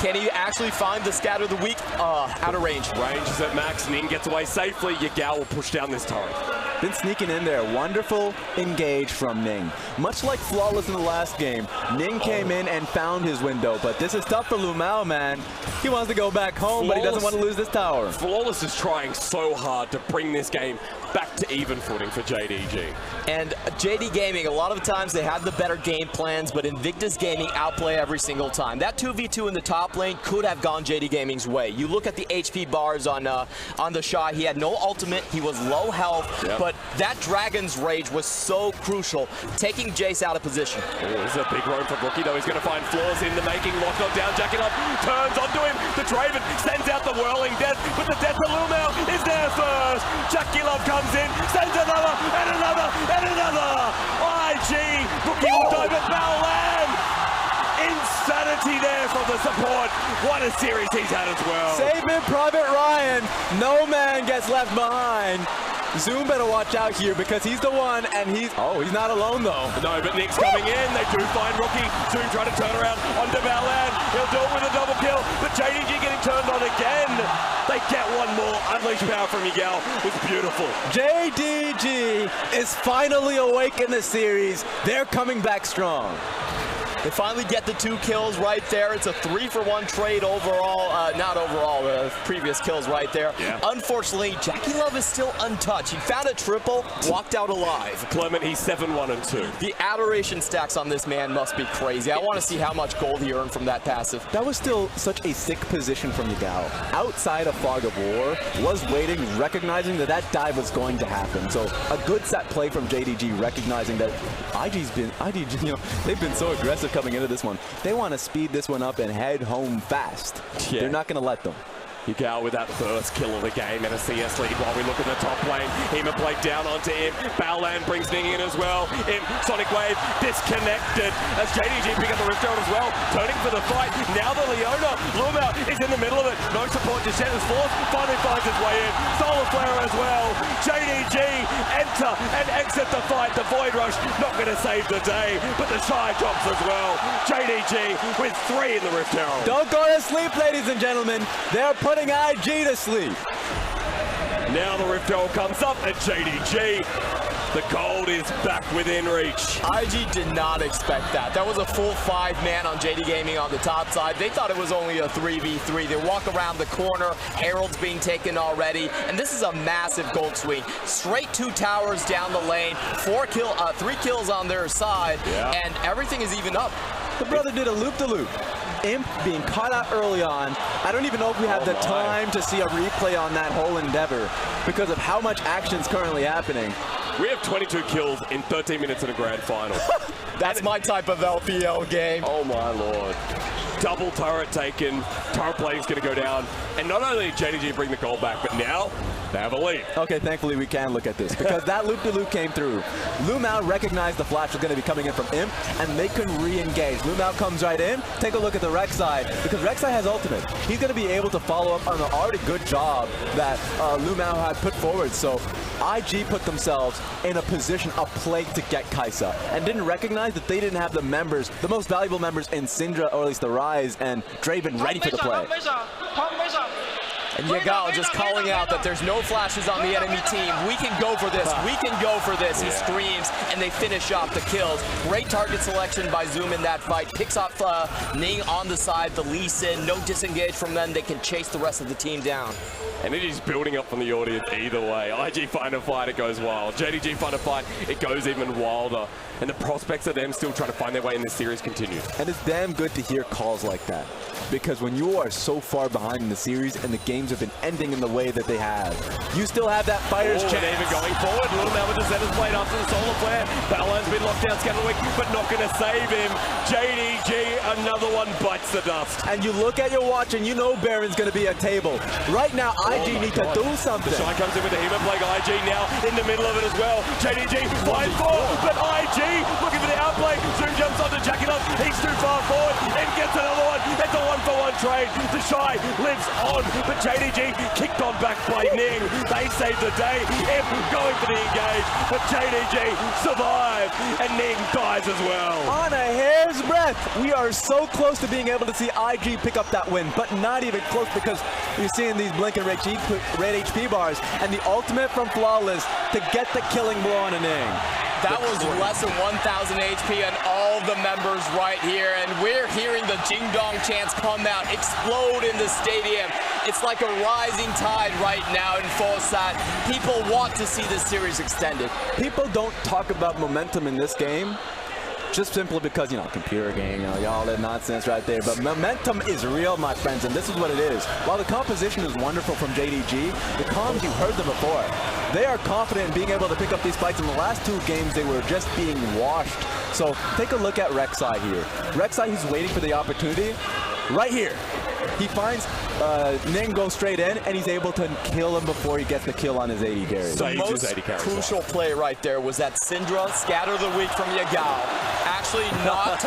Can he actually find the scatter of the week? Out of range. Range is at max. Ning gets away safely. Yagao will push down this turret. been sneaking in there. Wonderful engage from Ning. Much like Flawless in the last game, Ning came in and found his window, but this is tough for LvMao, man. He wants to go back home, but he doesn't want to lose this tower. Flawless is trying so hard to bring this game back to even footing for JDG. And JD Gaming, a lot of times they have the better game plans, but Invictus Gaming outplay every single time. That 2v2 in the top lane could have gone JD Gaming's way. You look at the HP bars on TheShy, he had no ultimate, he was low health, but that Dragon's Rage was so crucial, taking Jayce out of position. Oh, this is a big roam for Rookie, though. He's going to find flaws in the making. Lock not down. JackeyLove turns onto him. The Draven sends out the whirling death, but the death of LvMao is there first. JackeyLove comes in, sends another, and another, and another. IG, Rookie will dive at Baolan. Insanity there from the support. What a series he's had as well. Save him, Private Ryan. No man gets left behind. Zoom better watch out here because he's the one, and he's not alone though. No, but Nick's coming in. They do find Rookie. Zoom trying to turn around onto Baolan. He'll do it with a double kill, but JDG getting turned on again. They get one more. Unleashed power from Yagao was beautiful. JDG is finally awake in the series. They're coming back strong. They finally get the 2 kills right there. It's a 3-for-1 trade overall. Not overall, previous kills right there. Yeah. Unfortunately, JackeyLove is still untouched. He found a triple, walked out alive. Clement, he's 7-1-2. The adoration stacks on this man must be crazy. I want to see how much gold he earned from that passive. That was still such a sick position from Yagao. Outside of Fog of War, was waiting, recognizing that that dive was going to happen. So a good set play from JDG, recognizing that IGG, you know, they've been so aggressive coming into this one. They want to speed this one up and head home fast. Yeah. They're not going to let them. Yagao with that first kill of the game and a CS lead while we look at the top lane. Hema played down onto him. Baolan brings Ning in as well. Sonic Wave disconnected as JDG pick up the Rift Herald as well. Turning for the fight. Now the Leona. LvMao is in the middle of it. No support to Shen's force. Finally finds his way in. Solar Flare as well. JDG enter and exit the fight. The Void Rush not going to save the day, but the TheShy drops as well. JDG with 3 in the Rift Herald. Don't go to sleep, ladies and gentlemen. They're putting IG to sleep. Now the Rift Herald comes up at JDG. The gold is back within reach. IG did not expect that. That was a full 5-man on JD Gaming on the top side. They thought it was only a 3v3. They walk around the corner. Herald's being taken already. And this is a massive gold swing. Straight 2 towers down the lane. 3 kills on their side. Yeah. And everything is even up. The brother did a loop-de-loop. Imp being caught out early on. I don't even know if we have the time to see a replay on that whole endeavor because of how much action's currently happening. We have 22 kills in 13 minutes in a grand final. That's my type of LPL game. Oh my lord. Double turret taken. Turret play is going to go down. And not only did JDG bring the goal back, but now they have a lead. Okay, thankfully we can look at this because that loop-de-loop came through. LvMao recognized the flash was going to be coming in from Imp, and they can re-engage. LvMao comes right in. Take a look at the Rek'Sai because Rek'Sai has ultimate. He's going to be able to follow up on the already good job that LvMao had put forward. So IG put themselves in a position of play to get Kai'Sa and didn't recognize that they didn't have the members, the most valuable members in Syndra, or at least the Ryze and Draven, ready for the play. And Yagao just calling out that there's no flashes on the enemy team. We can go for this. We can go for this. He screams, and they finish off the kills. Great target selection by Zoom in that fight. Picks off Ning on the side, the Lee Sin. No disengage from them. They can chase the rest of the team down. Energy's building up from the audience either way. IG find a fight, it goes wild. JDG find a fight, it goes even wilder. And the prospects of them still trying to find their way in this series continue. And it's damn good to hear calls like that. Because when you are so far behind in the series and the games have been ending in the way that they have, you still have that fighter's chance. And even going forward, LvMao with the Zenith Blade after the Solar Flare. Baolan's been locked down, Scatterwick, but not going to save him. JDG, another one bites the dust. And you look at your watch and you know Baron's going to be at table. Right now, IG need to do something. TheShy comes in with the Hema Plague. IG now in the middle of it as well. JDG finds 4, but IG looking for the outplay. Zoom jumps onto JackeyLove. He's too far forward and gets another one. There's a 1-for-1 trade. TheShy lives on, but JDG kicked on back by Ning. They saved the day. Imp going for the engage, but JDG survived, and Ning dies as well. On a hair's breadth, we are so close to being able to see IG pick up that win, but not even close because you're seeing these blinking red HP bars, and the ultimate from Flawless to get the killing blow on a Ning. That was less than 1,000 HP and all the members right here, and we're hearing the Jing Dong chants come out, explode in the stadium. It's like a rising tide right now in Fosat. People want to see this series extended. People don't talk about momentum in this game just simply because, you know, computer game, you know, all that nonsense right there. But momentum is real, my friends, and this is what it is. While the composition is wonderful from JDG, the comms, you've heard them before. They are confident in being able to pick up these fights. In the last 2 games, they were just being washed. So take a look at Rek'Sai here. Rek'Sai, he's waiting for the opportunity. Right here, he finds Ning go straight in, and he's able to kill him before he gets the kill on his AD carry. The most crucial play right there was that Syndra, scatter the weak from Yagao, actually knocked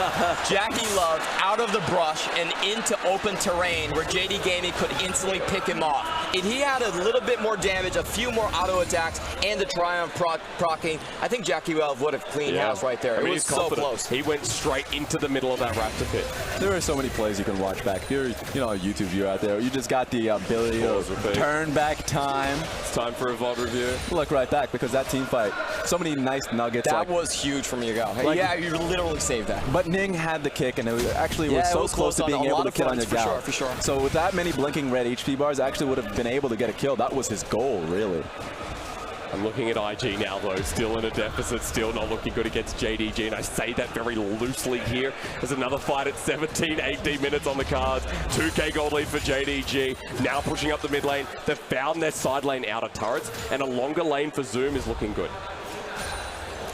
JackeyLove out of the brush and into open terrain where JD Gaming could instantly pick him off. If he had a little bit more damage, a few more auto attacks, and the Triumph procking, I think JackeyLove would have cleaned house right there. It was so close. He went straight into the middle of that Raptor pit. There are so many plays you can watch back. If you're, you know, a YouTube viewer out there, you just got the ability to turn back time. It's time for a VOD review. Look right back because that team fight, so many nice nuggets. That was huge from Yagao. Hey, yeah, you literally saved that. But Ning had the kick, and it was so close to being able to kill on Yagao. For sure. So with that many blinking red HP bars, actually would have been able to get a kill. That was his goal, really. I'm looking at IG now, though, still in a deficit, still not looking good against JDG, and I say that very loosely here. There's another fight at 17, 18 minutes on the cards. 2k gold lead for JDG, now pushing up the mid lane. They've found their side lane outer turrets, and a longer lane for Zoom is looking good.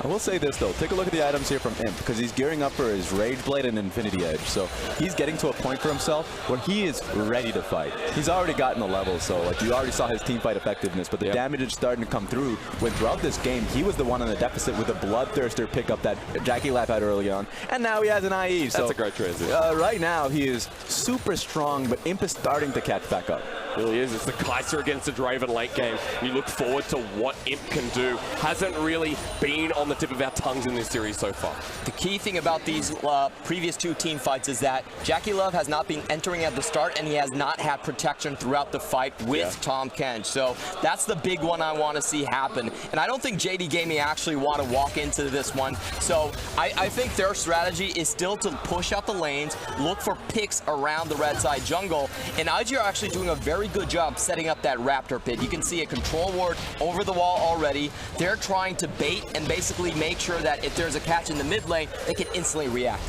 I will say this, though. Take a look at the items here from Imp, because he's gearing up for his Rage Blade and Infinity Edge. So he's getting to a point for himself where he is ready to fight. He's already gotten the level, so like you already saw his team fight effectiveness, but the damage is starting to come through when throughout this game, he was the one in the deficit with a Bloodthirster pickup that JackeyLove had early on, and now he has an IE. So that's a great transition. Right now, he is super strong, but Imp is starting to catch back up. Really is. It's the Kaiser against the Draven late game. You look forward to what Imp can do. Hasn't really been on the tip of our tongues in this series so far. The key thing about these previous 2 team fights is that JackeyLove has not been entering at the start, and he has not had protection throughout the fight with Tahm Kench. So that's the big one I want to see happen. And I don't think JD Gaming actually want to walk into this one. So I think their strategy is still to push out the lanes, look for picks around the red side jungle, and IG are actually doing a very good job setting up that Raptor pit. You can see a control ward over the wall already. They're trying to bait and basically make sure that if there's a catch in the mid lane, they can instantly react.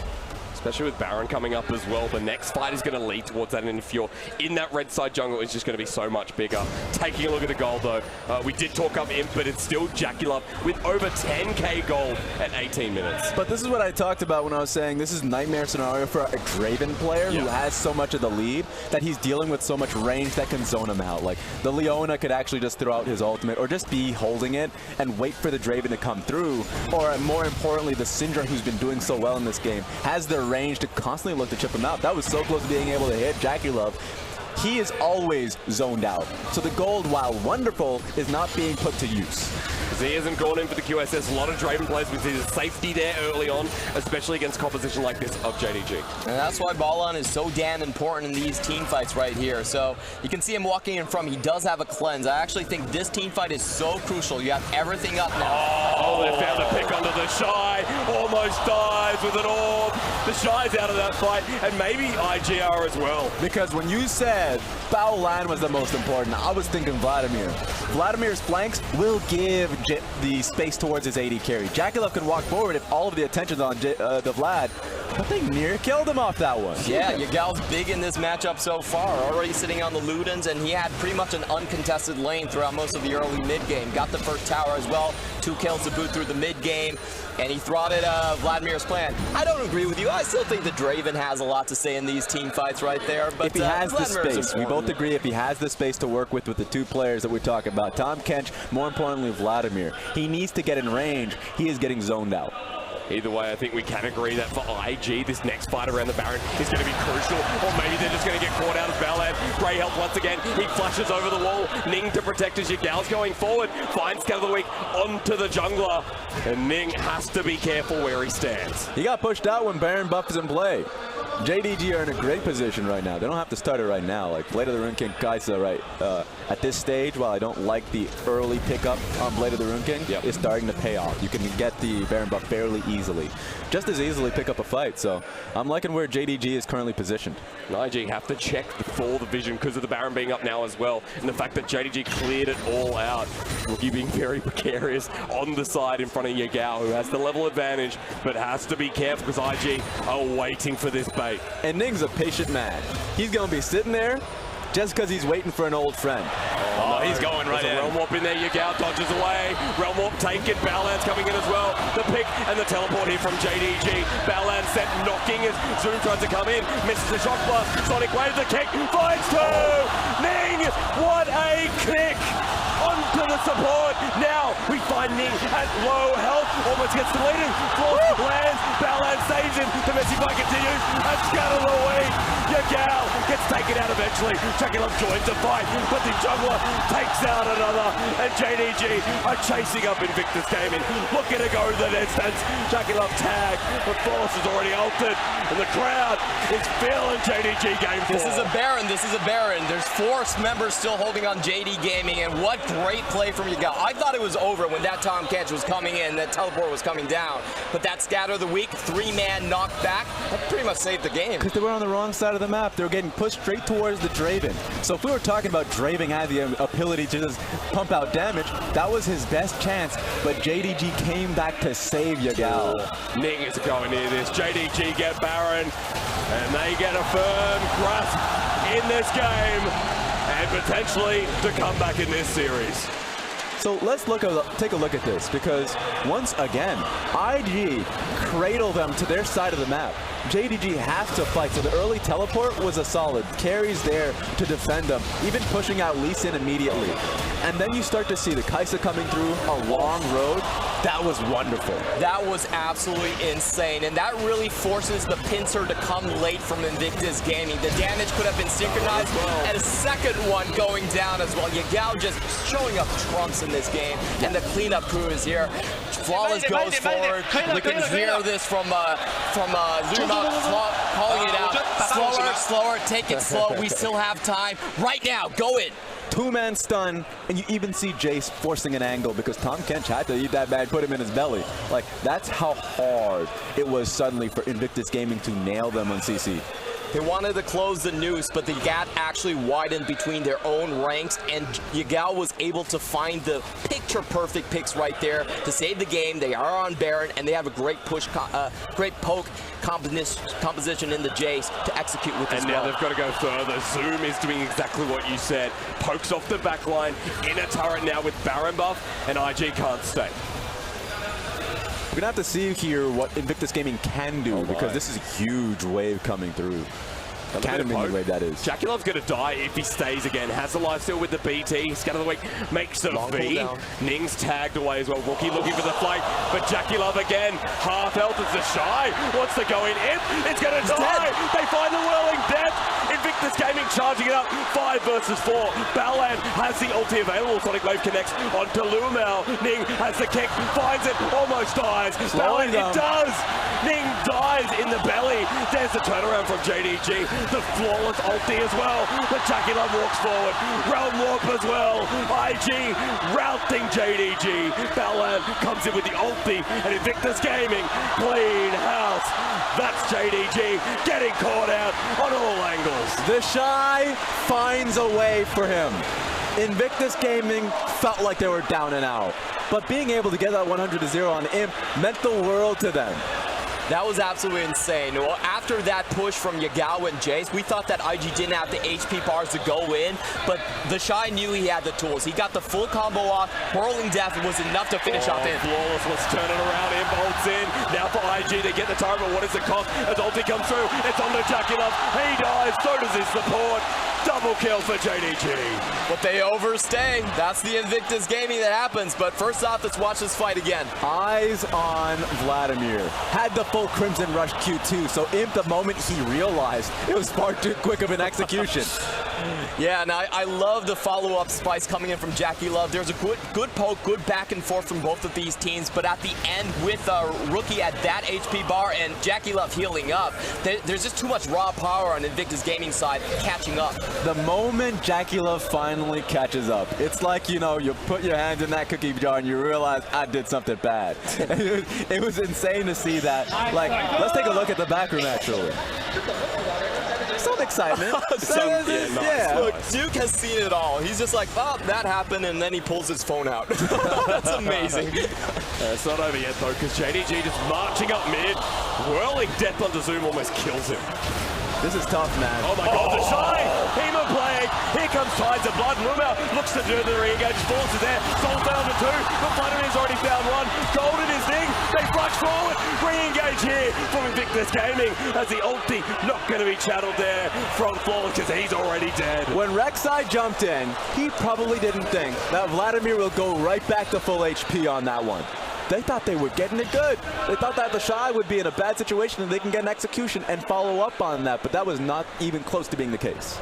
Especially with Baron coming up as well. The next fight is going to lead towards that, and if you're in that red side jungle, it's just going to be so much bigger. Taking a look at the gold, though, we did talk up Imp, but it's still JackeyLove with over 10k gold at 18 minutes. But this is what I talked about when I was saying this is nightmare scenario for a Draven player who has so much of the lead that he's dealing with so much range that can zone him out. Like, the Leona could actually just throw out his ultimate or just be holding it and wait for the Draven to come through. Or, more importantly, the Syndra, who's been doing so well in this game, has the range to constantly look to chip him out. That was so close to being able to hit JackeyLove. He is always zoned out. So the gold, while wonderful, is not being put to use. He hasn't gone in for the QSS. A lot of Draven players, we see the safety there early on, especially against composition like this of JDG. And that's why Baolan is so damn important in these team fights right here. So you can see him walking in from. He does have a cleanse. I actually think this team fight is so crucial. You have everything up now. Oh, they found a pick onto TheShy. Almost dies with an orb. TheShy's out of that fight, and maybe IGR as well. Because when you said Baolan was the most important, I was thinking Vladimir. Vladimir's flanks will give the space towards his AD carry. JackeyLove can walk forward if all of the attention's on the Vlad, but they near killed him off that one. Yeah, Yagao's big in this matchup so far, already sitting on the Ludens, and he had pretty much an uncontested lane throughout most of the early mid-game. Got the first tower as well, 2 kills to boot through the mid-game, and he throttled Vladimir's plan. I don't agree with you. I still think that Draven has a lot to say in these team fights right there. But if he has the space, we both agree if he has the space to work with the 2 players that we're talking about, Tahm Kench, more importantly Vladimir, he needs to get in range. He is getting zoned out. Either way, I think we can agree that for IG, this next fight around the Baron is going to be crucial. Or maybe they're just going to get caught out as Baolan. Great help once again. He flushes over the wall. Ning to protect as Yagao's going forward. Finds Scout of the Week onto the jungler. And Ning has to be careful where he stands. He got pushed out when Baron buff is in play. JDG are in a great position right now. They don't have to start it right now. Like Blade of the Rune King, Kai'Sa, right? At this stage, while I don't like the early pickup on Blade of the Rune King, it's starting to pay off. You can get the Baron buff fairly easily. Just as easily pick up a fight. So I'm liking where JDG is currently positioned. IG have to check for the vision because of the Baron being up now as well. And the fact that JDG cleared it all out. Rookie being very precarious on the side in front of Yagao, who has the level advantage, but has to be careful because IG are waiting for this bait. And Ning's a patient man. He's going to be sitting there just because he's waiting for an old friend. Oh, he's going right in. Realm Warp in there, Yagao dodges away. Realm Warp taken, Baolan's coming in as well. The pick and the teleport here from JDG. Baolan set knocking as Zoom tries to come in. Misses the shock blast. Sonic Wave, the kick, finds two! Ning, what a kick! Onto the support. Now we find Ning at low health. Almost gets deleted. Floor lands. Baolan saves him. The messy fight continues. And scatter the way. Yagao gets taken out eventually. JackeyLove joins the fight, but the jungler takes out another. And JDG are chasing up Invictus Gaming. Looking to go the distance. JackeyLove tag, but Flawless is already altered. And the crowd is feeling JDG game 4. This is a Baron. This is a Baron. There's 4 members still holding on JD Gaming, and what great play from Yagao. I thought it was over when that Tahm Kench was coming in, that teleport was coming down. But that scatter of the week, 3-man knocked back, that pretty much saved the game. Because they were on the wrong side of the map. They were getting pushed straight towards the Draven. So if we were talking about Draven had the ability to just pump out damage, that was his best chance. But JDG came back to save Yagao. Ning is going near this. JDG get Baron, and they get a firm grasp in this game, and potentially to come back in this series. So let's take a look at this, because once again, IG cradle them to their side of the map. JDG has to fight, so the early teleport was a solid. Carries there to defend them, even pushing out Lee Sin immediately. And then you start to see the Kai'Sa coming through a long road. That was wonderful. That was absolutely insane, and that really forces the pincer to come late from Invictus Gaming. The damage could have been synchronized, and a second one going down as well. Yagao just showing up trumps in this game, and the cleanup crew is here. Flawless goes forward. We can hear this from Luna calling it out. Slower, take it slow. We still have time. Right now, go in. 2-man stun, and you even see Jayce forcing an angle because Tahm Kench had to eat that bag, put him in his belly. Like, that's how hard it was suddenly for Invictus Gaming to nail them on CC. They wanted to close the noose, but the gap actually widened between their own ranks, and Yagao was able to find the picture-perfect picks right there to save the game. They are on Baron, and they have a great push, great poke composition in the Jayce to execute with and now they've got to go further. Zoom is doing exactly what you said. Pokes off the back line, in a turret now with Baron buff, and IG can't stay. We're gonna have to see here what Invictus Gaming can do, because this is a huge wave coming through. Cannon wave, that is. JackeyLove's going to die if he stays again. Has the life steal with the BT. Scatter of the week makes a V. Ning's tagged away as well. Rookie looking for the flank, but JackeyLove again. Half health as TheShy wants to go in. It's going to die. They find the whirling death. Invictus Gaming charging it up. 5 versus 4. Baolan has the ulti available. Sonic Wave connects onto LvMao. Ning has the kick. Finds it. Almost dies. Baolan, it does. Ning dies in the belly. There's the turnaround from JDG. The flawless ulti as well. But JackeyLove walks forward. Realm Warp as well. IG routing JDG. Baolan comes in with the ulti. And Invictus Gaming, clean house. That's JDG getting caught out on all angles. TheShy finds a way for him. Invictus Gaming felt like they were down and out. But being able to get that 100-0 on Imp meant the world to them. That was absolutely insane. Well, after that push from Yagao and Jayce, we thought that IG didn't have the HP bars to go in, but TheShy knew he had the tools. He got the full combo off. Whirling Death was enough to finish off in. Flawless was turning around, bolts in. Now for IG, they get the turret, but what is the cost? As ulti comes through, it's on to JackeyLove. He dies, so does his support. Double kill for JDG. But they overstay. That's the Invictus gaming that happens. But first off, let's watch this fight again. Eyes on Vladimir. Had the full Crimson Rush Q2, so Imp, the moment he realized, it was far too quick of an execution. Yeah, and I love the follow-up spikes coming in from JackeyLove. There's a good poke, good back and forth from both of these teams, but at the end with a rookie at that HP bar and JackeyLove healing up, there's just too much raw power on Invictus Gaming side catching up. The moment JackeyLove finally catches up, it's like, you know, you put your hand in that cookie jar and you realize I did something bad. It was insane to see that. Like, let's take a look at the back room actually. Some excitement. Yeah. Look, Duke has seen it all. He's just like, oh, that happened, and then he pulls his phone out. That's amazing. It's not over yet, though, because JDG just marching up mid, whirling death onto Zoom, almost kills him. This is tough, man. Oh my god, TheShy! Hema playing! Here comes Tides of Blood. LvMao looks to do the re-engage. Force is there. Soul found the 2, but Vladimir's already found 1. Golden is Ning. They flash forward. Re-engage here from Invictus Gaming as the ulti not going to be channeled there from Flawless because he's already dead. When Rek'Sai jumped in, he probably didn't think that Vladimir will go right back to full HP on that one. They thought they were getting it good. They thought that TheShy would be in a bad situation and they can get an execution and follow up on that, but that was not even close to being the case.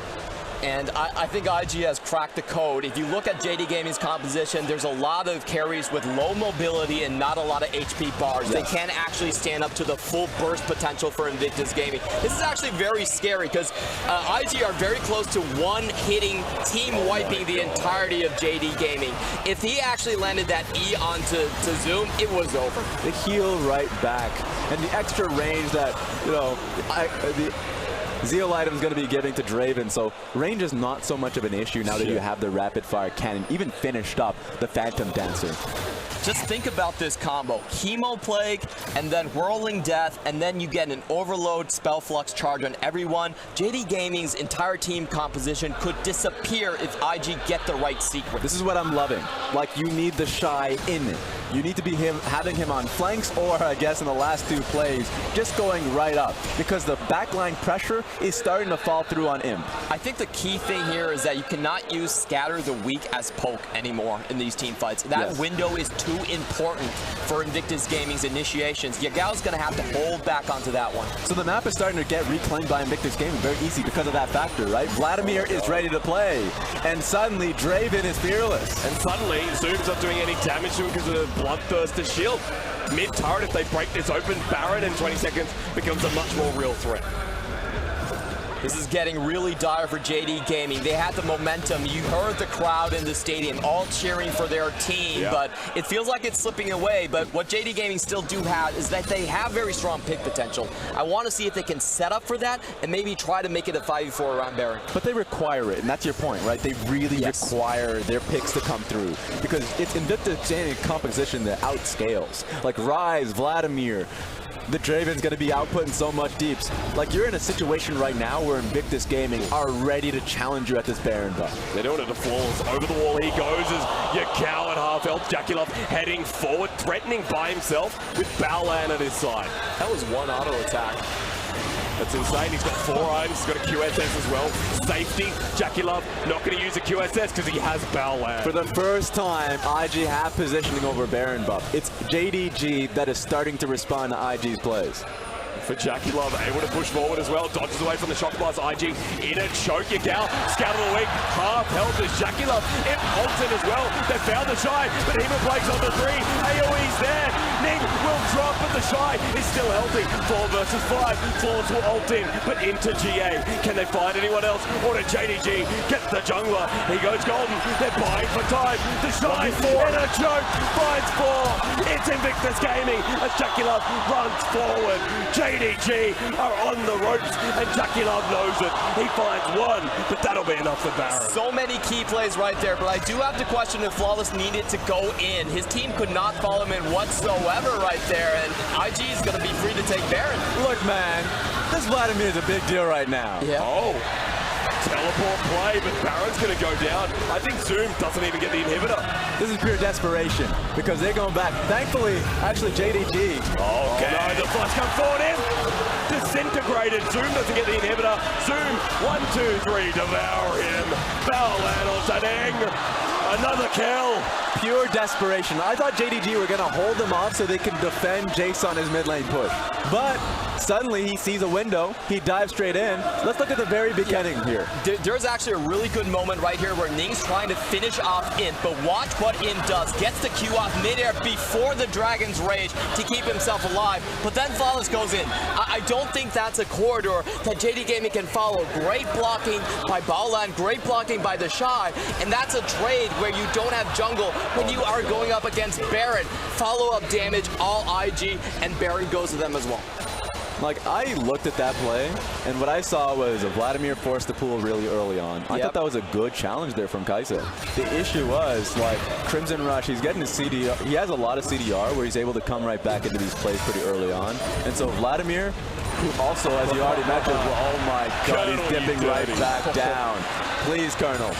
And I think IG has cracked the code. If you look at JD Gaming's composition, there's a lot of carries with low mobility and not a lot of HP bars. Yes. They can't actually stand up to the full burst potential for Invictus Gaming. This is actually very scary because IG are very close to one-hitting, team-wiping the entirety of JD Gaming. If he actually landed that E onto Zoom, it was over. The heal right back. And the extra range that, you know, Zeal item is going to be giving to Draven, so range is not so much of an issue now that you have the rapid fire cannon, even finished up the Phantom Dancer. Just think about this combo. Chemo Plague, and then Whirling Death, and then you get an Overload Spell Flux charge on everyone. JD Gaming's entire team composition could disappear if IG get the right sequence. This is what I'm loving. Like, you need TheShy in it. You need to be having him on flanks, or I guess in the last 2 plays, just going right up, because the backline pressure is starting to fall through on Imp. I think the key thing here is that you cannot use Scatter the Weak as poke anymore in these team fights. That window is too important for Invictus Gaming's initiations. Yagao's going to have to hold back onto that one. So the map is starting to get reclaimed by Invictus Gaming very easy because of that factor, right? Vladimir is ready to play, and suddenly Draven is fearless. And suddenly Zoom's not doing any damage to him because of the Bloodthirst to shield. Mid-turret, if they break this open, Baron in 20 seconds becomes a much more real threat. This is getting really dire for JD Gaming. They had the momentum. You heard the crowd in the stadium all cheering for their team, but it feels like it's slipping away. But what JD Gaming still do have is that they have very strong pick potential. I want to see if they can set up for that and maybe try to make it a 5v4 around Baron. But they require it, and that's your point, right? They really require their picks to come through because it's Invictus Gaming composition that outscales. Like Ryze, Vladimir, the Draven's going to be outputting so much deeps. Like, you're in a situation right now where Invictus Gaming are ready to challenge you at this Baron buff. They're doing it to Flawless. Over the wall he goes as Yagao at half health. JackeyLove heading forward, threatening by himself with Baolan at his side. That was one auto attack. That's insane. He's got 4 items. He's got a QSS as well. Safety. JackeyLove not going to use a QSS because he has Baolan. For the first time, IG have positioning over Baron buff. It's JDG that is starting to respond to IG's plays. For JackeyLove, able to push forward as well. Dodges away from the shock blast. IG in a choke. Yagao, scout of the week. Half health is JackeyLove. It ults in as well. They found TheShy, but Hema Plague's on the 3. AoE's there. Ning will drop, but TheShy is still healthy. 4 versus 5. Flawless will ult in, but into GA. Can they find anyone else? Or did JDG get the jungler? He goes golden. They're buying for time. TheShy in a choke. Finds 4. It's Invictus Gaming as JackeyLove runs forward. JDG are on the ropes, and JackeyLove knows it. He finds 1, but that'll be enough for Baron. So many key plays right there, but I do have to question if Flawless needed to go in. His team could not follow him in whatsoever right there, and IG is going to be free to take Baron. Look, man, this Vladimir is a big deal right now. Yeah. Oh. Teleport play, but Baron's going to go down. I think Zoom doesn't even get the inhibitor. This is pure desperation because they're going back. Thankfully, actually, JDG. Okay. Oh, no, the flash comes forward in. disintegrated. Zoom doesn't get the inhibitor. Zoom, 1, 2, 3, devour him. Baolan onto Ning. Another kill. Pure desperation. I thought JDG were going to hold him off so they can defend Jayce on his mid lane push. But suddenly he sees a window. He dives straight in. Let's look at the very beginning here. There's actually a really good moment right here where Ning's trying to finish off Imp, but watch what Imp does. Gets the Q off midair before the Dragon's Rage to keep himself alive, but then Flawless goes in. I don't think that's a corridor that JD Gaming can follow. Great blocking by Baolan, great blocking by TheShy, and that's a trade where you don't have jungle when you are going up against Baron. Follow-up damage, all IG, and Baron goes to them as well. Like, I looked at that play, and what I saw was a Vladimir forced the pool really early on. I thought that was a good challenge there from Kai'Sa. The issue was, like, Crimson Rush, he's getting his CDR. He has a lot of CDR where he's able to come right back into these plays pretty early on. And so Vladimir, who also, as you already mentioned, oh my God, he's dipping right back down. Please, Colonel.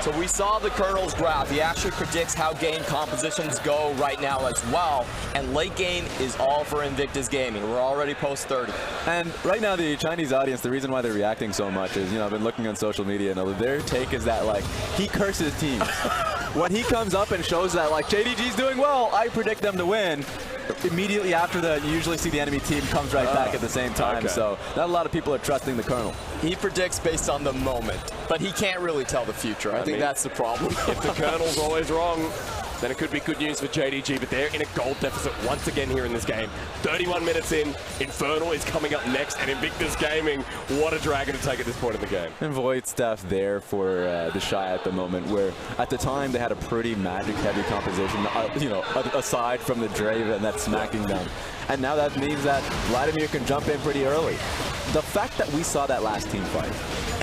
So we saw the Colonel's graph. He actually predicts how game compositions go right now as well. And late game is all for Invictus Gaming. We're already post 30. And right now the Chinese audience, the reason why they're reacting so much is, you know, I've been looking on social media and their take is that, like, he curses teams. When he comes up and shows that, like, JDG's doing well, I predict them to win. Immediately after that, you usually see the enemy team comes right back at the same time. Okay. So not a lot of people are trusting the Colonel. He predicts based on the moment, but he can't really tell the future. I think that's the problem. If the Colonel's always wrong, then it could be good news for JDG, but they're in a gold deficit once again here in this game. 31 minutes in, Infernal is coming up next, and Invictus Gaming, what a dragon to take at this point in the game. And Void stuff there for TheShy at the moment, where at the time they had a pretty magic-heavy composition, you know, aside from the Draven that's smacking them. And now that means that Vladimir can jump in pretty early. The fact that we saw that last team fight,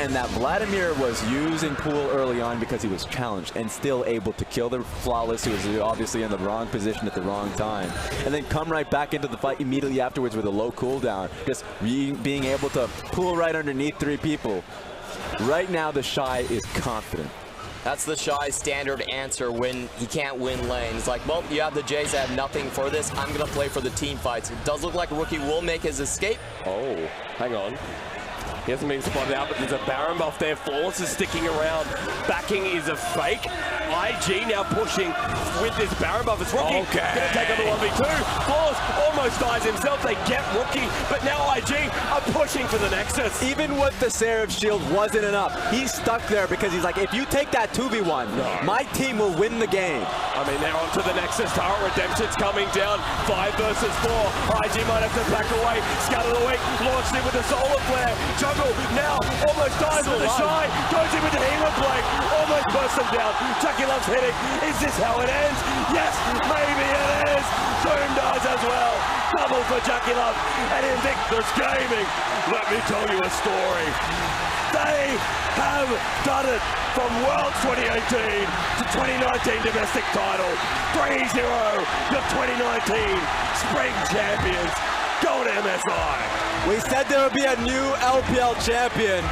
and that Vladimir was using pool early on because he was challenged and still able to kill the Flawless, who was obviously in the wrong position at the wrong time, and then come right back into the fight immediately afterwards with a low cooldown, just being able to pool right underneath 3 people. Right now, TheShy is confident. That's TheShy's standard answer when he can't win lane. It's like, well, you have the Jayce that have nothing for this. I'm going to play for the team fights. It does look like Rookie will make his escape. Oh, hang on. He hasn't been spotted out, but there's a Baron buff there. Flawless is sticking around. Backing is a fake. IG now pushing with this Baron buff. It's Rookie gonna take on the 1v2. Flawless almost dies himself. They get Rookie, but now IG are pushing for the Nexus. Even with the Seraph shield wasn't enough. He's stuck there because he's like, if you take that 2v1, my team will win the game. I mean, they're onto the Nexus. Tower Redemption's coming down. 5 versus 4. IG might have to back away. Scout of the week launched in with the Solar Flare. Jungle now almost dies with TheShy. Goes in with the Healer Blade. Almost bursts them down. JackeyLove's hitting. Is this how it ends? Yes, maybe it is. Zoom dies as well. Double for JackeyLove and Invictus Gaming. Let me tell you a story. They have done it from Worlds 2018 to 2019 domestic title. 3-0, the 2019 Spring Champions. Go to MSI. We said there would be a new LPL champion,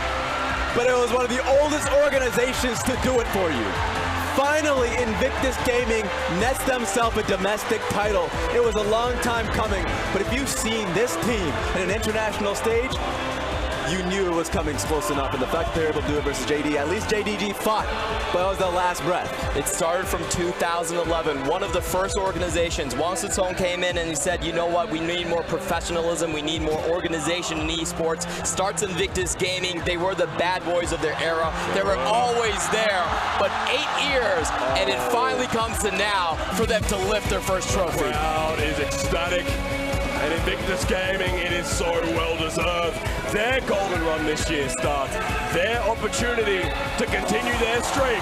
but it was one of the oldest organizations to do it for you. Finally, Invictus Gaming nets themselves a domestic title. It was a long time coming, but if you've seen this team in an international stage, you knew it was coming close enough, and the fact that they were able to do it versus JD, at least JDG fought, but that was their last breath. It started from 2011, one of the first organizations. Wang Sitong came in and he said, you know what, we need more professionalism, we need more organization in esports. Starts Invictus Gaming, they were the bad boys of their era. They were always there, but 8 years, and it finally comes to now for them to lift their first trophy. The crowd is ecstatic. And Invictus Gaming, it is so well deserved. Their golden run this year starts. Their opportunity to continue their streak.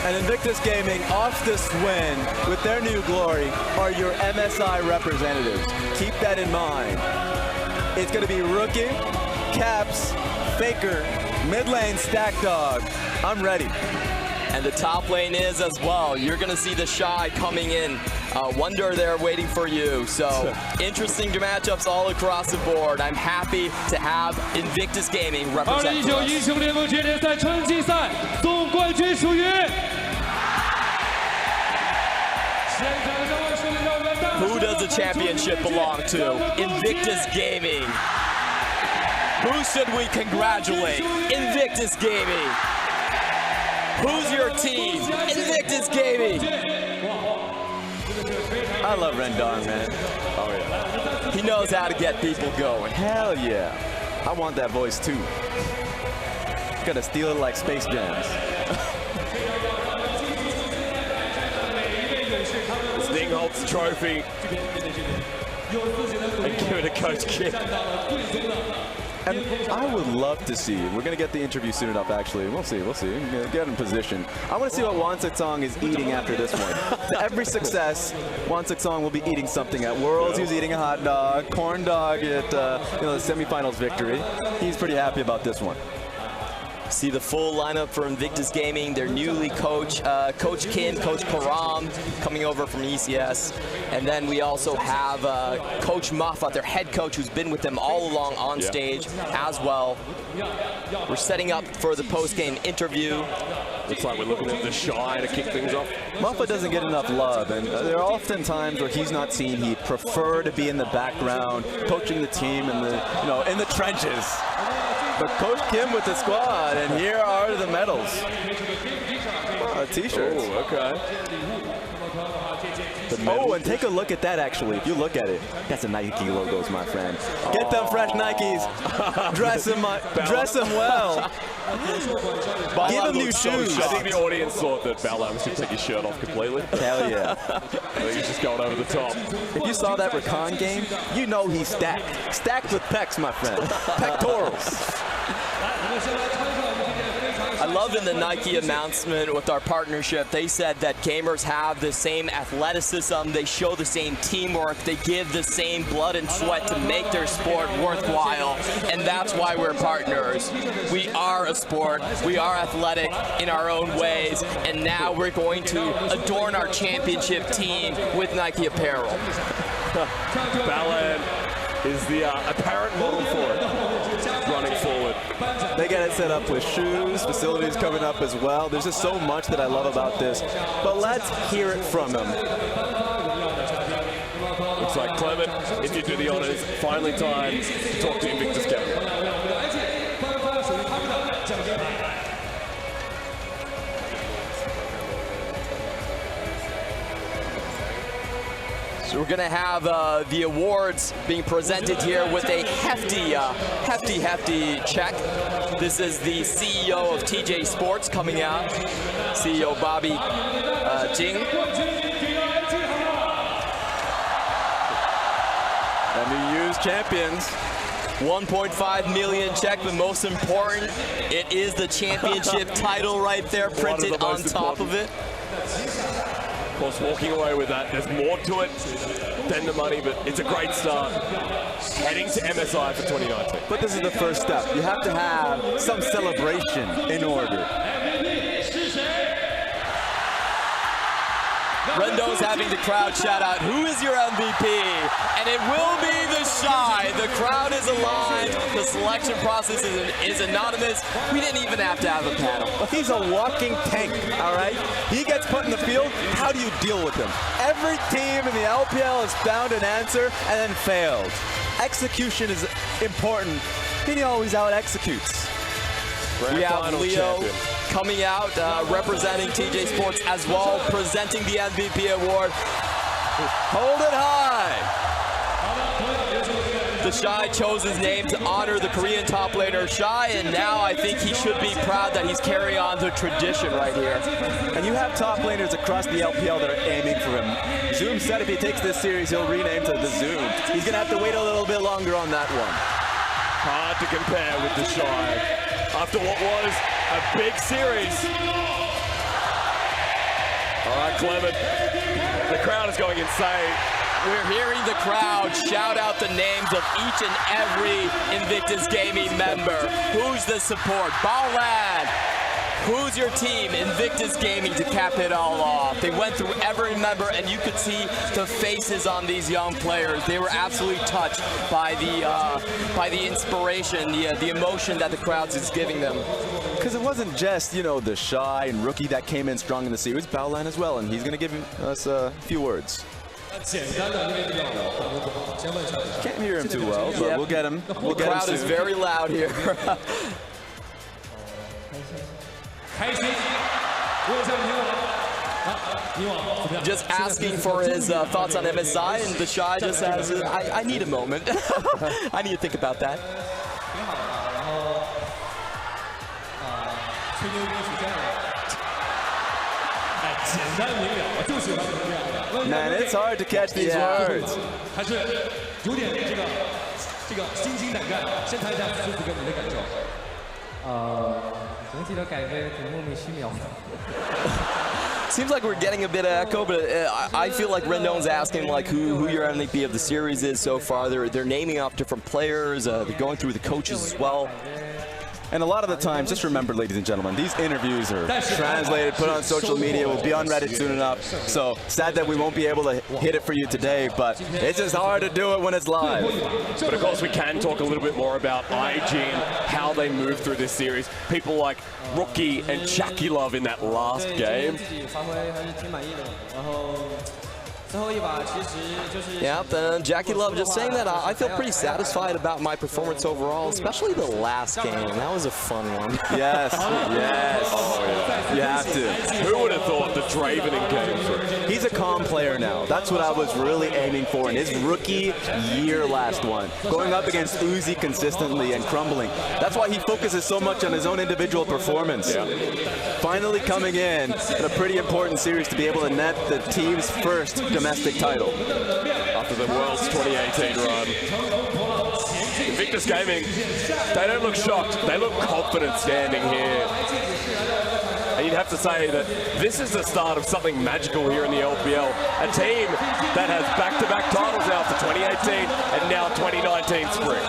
And Invictus Gaming, off this win with their new glory, are your MSI representatives. Keep that in mind. It's going to be Rookie, Caps, FLICKR, mid lane Stack Dog. I'm ready. And the top lane is as well. You're going to see TheShy coming in. Wonder they're waiting for you. So interesting matchups all across the board. I'm happy to have Invictus Gaming represent for us. 2019英雄联盟决赛春季赛总冠军属于。现在的各位兄弟让我们 Who does the championship belong to? Invictus Gaming. Who should we congratulate? Invictus Gaming. Who's your team? Invictus Gaming. I love Rendon, man. Oh, yeah. He knows how to get people going. Hell yeah. I want that voice too. Gotta steal it like Space Jams. As Ning holds the trophy and give it to Coach Kim. And I would love to see, we're going to get the interview soon enough actually, we'll see. We're going to get in position. I want to see what Wansuk is eating after this one. To every success, Wansuk will be eating something. At Worlds, he was eating a hot dog, corn dog at the semifinals victory. He's pretty happy about this one. See the full lineup for Invictus Gaming, their newly coach, Coach Kim, Coach Karam coming over from ECS. And then we also have Coach Maffa, their head coach, who's been with them all along on stage as well. We're setting up for the post-game interview. Looks like we're looking at TheShy to kick things off. Maffa doesn't get enough love, and there are often times where he's not seen. He'd prefer to be in the background, coaching the team in the, in the trenches. But Coach Kim with the squad, and here are the medals. T-shirts. Oh, okay. Oh, and take a look at that, actually. If you look at it, that's the Nike logos, my friend. Get them fresh Nikes. Dress them well. Give them new shoes. I think the audience thought that Baolan was going to take his shirt off completely. Hell yeah. I think he's just going over the top. If you saw that Recon game, you know he's stacked. Stacked with pecs, my friend. Pectorals. I love in the Nike announcement with our partnership, they said that gamers have the same athleticism, they show the same teamwork, they give the same blood and sweat to make their sport worthwhile, and that's why we're partners. We are a sport, we are athletic in our own ways, and now we're going to adorn our championship team with Nike apparel. Baolan is the apparent model for it, running forward. They get it set up with shoes, facilities coming up as well. There's just so much that I love about this. But let's hear it from him. Looks like Clement, if you do the honors, finally time to talk to Invictus Gaming. So we're going to have the awards being presented here with a hefty check. This is the CEO of TJ Sports coming out, CEO Bobby Jing. MU's champions. 1.5 million check, but most important, it is the championship title right there printed on top of it. Of course, walking away with that, there's more to it than the money, but it's a great start. Heading to MSI for 2019. But this is the first step. You have to have some celebration in order. Rendo's having the crowd shout out, "Who is your MVP?" And it will be TheShy. The crowd is aligned. The selection process is anonymous. We didn't even have to have a panel. He's a walking tank, all right? He gets put in the field. How do you deal with him? Every team in the LPL has found an answer and then failed. Execution is important. He always out-executes. We have Leo coming out, representing TJ Sports as well, presenting the MVP award. Hold it high. TheShy chose his name to honor the Korean top laner Shy, and now I think he should be proud that he's carrying on the tradition right here. And you have top laners across the LPL that are aiming for him. Zoom said if he takes this series, he'll rename to the Zoom. He's going to have to wait a little bit longer on that one. Hard to compare with TheShy after what was a big series. All right, Clement. The crowd is going insane. We're hearing the crowd shout out the names of each and every Invictus Gaming member. Who's the support? Baolan. Who's your team? Invictus Gaming to cap it all off. They went through every member, and you could see the faces on these young players. They were absolutely touched by the inspiration, the emotion that the crowd is giving them. Because it wasn't just, TheShy and Rookie that came in strong in the series, Baolan as well, and he's going to give us a few words. Can't hear him too well, but we'll get him. We'll The get him crowd is soon. very loud here. Just asking for his thoughts on MSI, and TheShy just says, I need a moment. I need to think about that. Man, it's hard to catch these words. 还是有点这个心惊胆战。先谈一下苏子哥你的感受。整体的感觉挺莫名其妙的。 Seems like we're getting a bit of echo, but I feel like Rendon's asking like who your MVP of the series is so far. They're naming off different players. They're going through the coaches as well. And a lot of the time, just remember, ladies and gentlemen, these interviews are translated, put on social media, will be on Reddit soon enough. So sad that we won't be able to hit it for you today, but it's just hard to do it when it's live. But of course, we can talk a little bit more about IG and how they move through this series. People like Rookie and JackeyLove in that last game. Yeah, then JackeyLove just saying that I feel pretty satisfied about my performance overall, especially the last game. That was a fun one. Yes, yes. Oh, yeah. You have to. Who would have thought the Draven in game 3? He's a calm player now. That's what I was really aiming for in his rookie year last one. Going up against Uzi consistently and crumbling. That's why he focuses so much on his own individual performance. Yeah. Finally coming in a pretty important series to be able to net the team's first domestic title. After the World's 2018 run. Invictus Gaming, they don't look shocked. They look confident standing here. And you'd have to say that this is the start of something magical here in the LPL. A team that has back-to-back titles now for 2018 and now 2019 spring.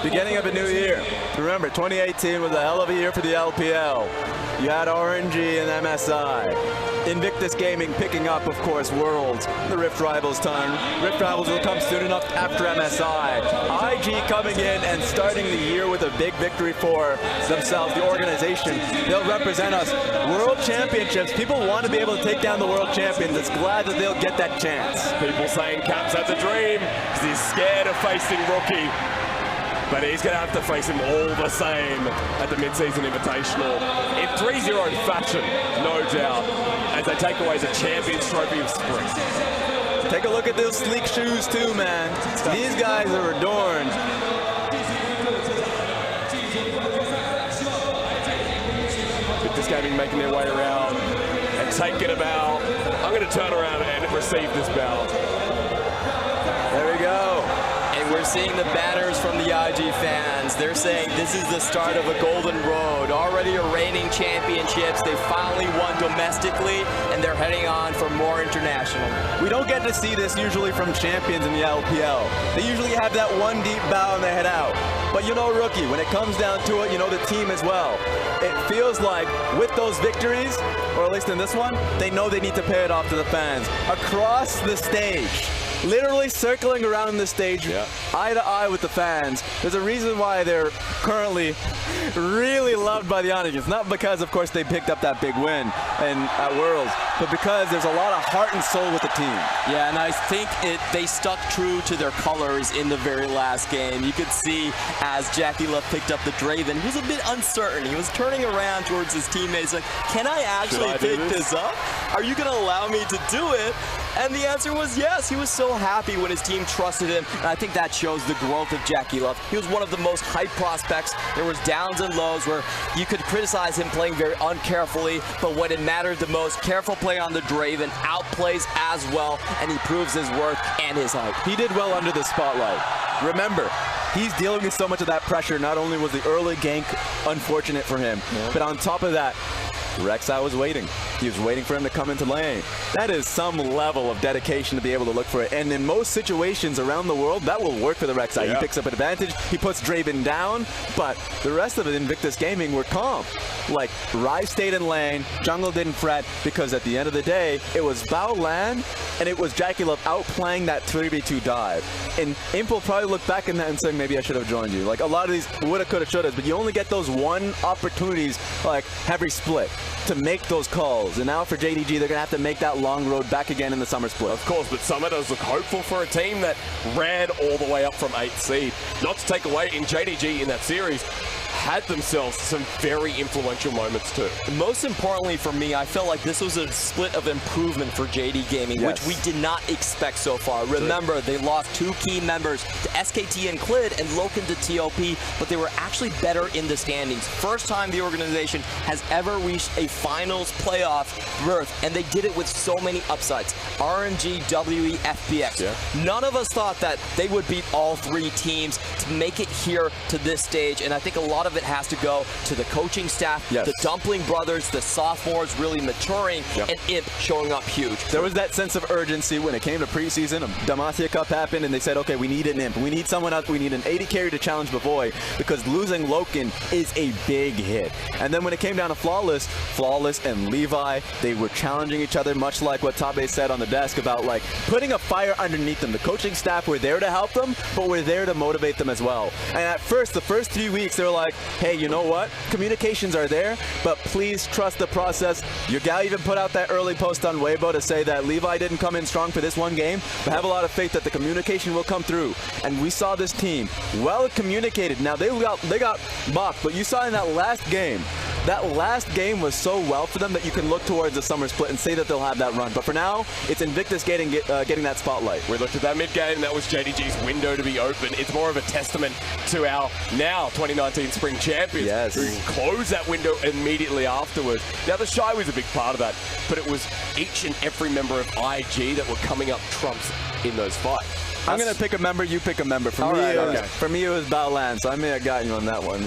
Beginning of a new year. Remember, 2018 was a hell of a year for the LPL. You had RNG and MSI. Invictus Gaming picking up, of course, Worlds, the Rift Rivals turn. Rift Rivals will come soon enough after MSI. IG coming in and starting the year with a big victory for themselves, the organization. They'll represent us. World Championships, people want to be able to take down the World Champions. It's glad that they'll get that chance. People saying Cap's had the dream because he's scared of facing Rookie. But he's going to have to face him all the same at the mid-season invitational in 3-0 fashion, no doubt, as they take away the Champions Trophy of Spring. Take a look at those sleek shoes too, man. These guys are adorned. Invictus Gaming making their way around and taking a bow. I'm going to turn around and receive this bow. There we go. And we're seeing the banners from the IG fans. They're saying this is the start of a golden road. Already reigning championships. They finally won domestically, and they're heading on for more international. We don't get to see this usually from champions in the LPL. They usually have that one deep bow and they head out. But you know, Rookie, when it comes down to it, you know the team as well. It feels like with those victories, or at least in this one, they know they need to pay it off to the fans. Across the stage. Literally circling around the stage, eye to eye with the fans. There's a reason why they're currently really loved by the audience. Not because, of course, they picked up that big win at Worlds, but because there's a lot of heart and soul with the team. Yeah, and I think they stuck true to their colors in the very last game. You could see as JackeyLove picked up the Draven, he was a bit uncertain. He was turning around towards his teammates like, can I actually pick this up? Are you going to allow me to do it? And the answer was yes. He was so happy when his team trusted him, and I think that shows the growth of JackeyLove. He was one of the most hyped prospects. There was downs and lows where you could criticize him playing very uncarefully, but when it mattered the most, careful play on the Draven, outplays as well, and he proves his worth and his hype. He did well under the spotlight. Remember, he's dealing with so much of that pressure. Not only was the early gank unfortunate for him, but on top of that, Rek'Sai was waiting. He was waiting for him to come into lane. That is some level of dedication to be able to look for it. And in most situations around the world, that will work for the Rek'Sai. He picks up an advantage, he puts Draven down, but the rest of it, Invictus Gaming, were calm. Like, Ryze stayed in lane, jungle didn't fret, because at the end of the day, it was Baolan and it was JackeyLove outplaying that 3v2 dive. And Imp will probably look back in that and say, maybe I should have joined you. Like, a lot of these woulda, coulda, shouldas, but you only get those one opportunities, like every split, to make those calls. titles. And now for JDG, they're going to have to make that long road back again in the summer split. Of course, but Summer does look hopeful for a team that ran all the way up from 8th seed. Not to take away, in JDG in that series, had themselves some very influential moments too. Most importantly for me, I felt like this was a split of improvement for JD Gaming, which we did not expect so far. Remember, they lost 2 key members to SKT and Clid and Loken to TOP, but they were actually better in the standings. First time the organization has ever reached a finals playoff berth, and they did it with so many upsides. RNG, WE, FPX. None of us thought that they would beat all 3 teams to make it here to this stage, and I think a lot of it has to go to the coaching staff, the Dumpling brothers, the sophomores really maturing, and Imp showing up huge. There was that sense of urgency when it came to preseason. Demacia Cup happened, and they said, okay, we need an Imp. We need someone else. We need an 80 carry to challenge Bavoy, because losing Loken is a big hit. And then when it came down to Flawless and Levi, they were challenging each other, much like what Tabe said on the desk about like putting a fire underneath them. The coaching staff were there to help them, but were there to motivate them as well. And at first, the first 3 weeks, they were like, hey, you know what? Communications are there, but please trust the process. Yagao even put out that early post on Weibo to say that Levi didn't come in strong for this one game, but have a lot of faith that the communication will come through. And we saw this team well communicated. Now they got mocked, but you saw in that last game was so well for them that you can look towards the summer split and say that they'll have that run. But for now, it's Invictus getting that spotlight. We looked at that mid game, that was JDG's window to be open. It's more of a testament to our now 2019 Spring Champions who closed that window immediately afterwards. Now TheShy was a big part of that, but it was each and every member of IG that were coming up trumps in those fights. I'm going to pick a member, you pick a member. For me, it was Baolan, so I may have gotten you on that one.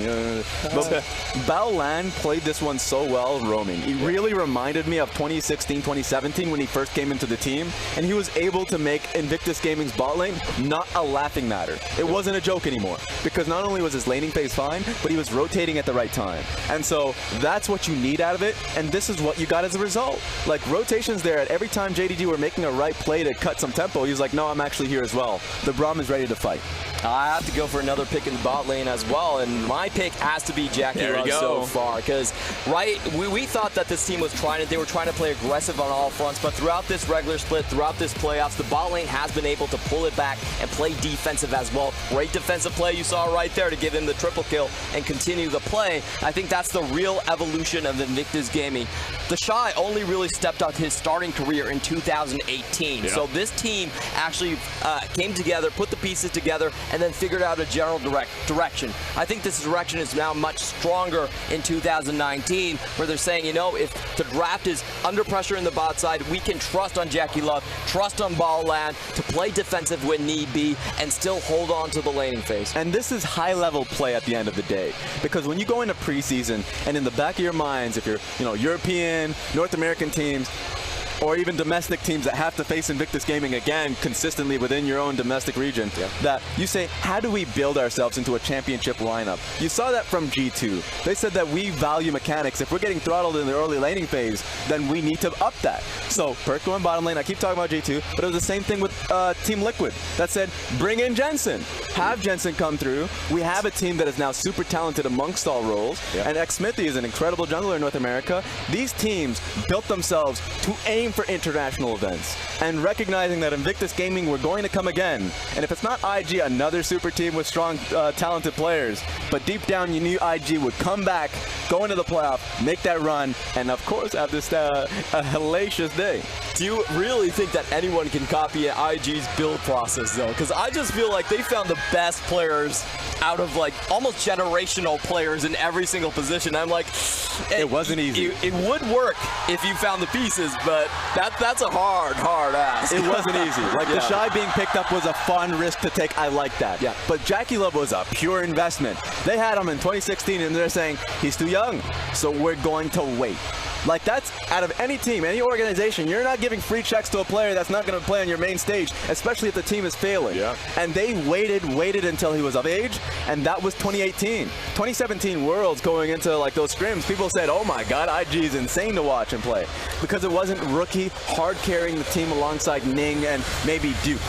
But Baolan played this one so well roaming. He really reminded me of 2016, 2017 when he first came into the team, and he was able to make Invictus Gaming's bot lane not a laughing matter. It wasn't a joke anymore, because not only was his laning phase fine, but he was rotating at the right time. And so that's what you need out of it, and this is what you got as a result. Like, rotations there at every time JDG were making a right play to cut some tempo, he was like, no, I'm actually here as well. The Braum is ready to fight. I have to go for another pick in the bot lane as well, and my pick has to be JackeyLove so far, because we thought that this team was they were trying to play aggressive on all fronts, but throughout this regular split, throughout this playoffs, the bot lane has been able to pull it back and play defensive as well. Great defensive play you saw right there to give him the triple kill and continue the play. I think that's the real evolution of Invictus Gaming. TheShy only really stepped up his starting career in 2018, so this team actually came together, put the pieces together, and then figured out a general direction. I think this direction is now much stronger in 2019, where they're saying, you know, if the draft is under pressure in the bot side, we can trust on JackeyLove, trust on Baolan to play defensive when need be, and still hold on to the laning phase. And this is high-level play at the end of the day, because when you go into preseason, and in the back of your minds, if you're, European, North American teams, or even domestic teams that have to face Invictus Gaming again consistently within your own domestic region, that you say, how do we build ourselves into a championship lineup? You saw that from G2. They said that we value mechanics. If we're getting throttled in the early laning phase, then we need to up that. So Perk going bottom lane, I keep talking about G2, but it was the same thing with Team Liquid that said, bring in Jensen. Have Jensen come through. We have a team that is now super talented amongst all roles, and X-Smithy is an incredible jungler in North America. These teams built themselves to aim for international events, and recognizing that Invictus Gaming were going to come again, and if it's not IG, another super team with strong, talented players, but deep down you knew IG would come back, go into the playoff, make that run, and of course have this a hellacious day. Do you really think that anyone can copy IG's build process though? Because I just feel like they found the best players out of like almost generational players in every single position. I'm like, it wasn't easy. It would work if you found the pieces, but that's a hard ask. It wasn't easy. Like TheShy being picked up was a fun risk to take. I like that. But JackeyLove was a pure investment. They had him in 2016 and they're saying, he's too young, so we're going to wait. Like, that's out of any team, any organization, you're not giving free checks to a player that's not going to play on your main stage, especially if the team is failing. And they waited until he was of age, and that was 2018. 2017 Worlds going into like those scrims, people said, oh my god, IG is insane to watch and play, because it wasn't rookie hard carrying the team alongside Ning and maybe Duke.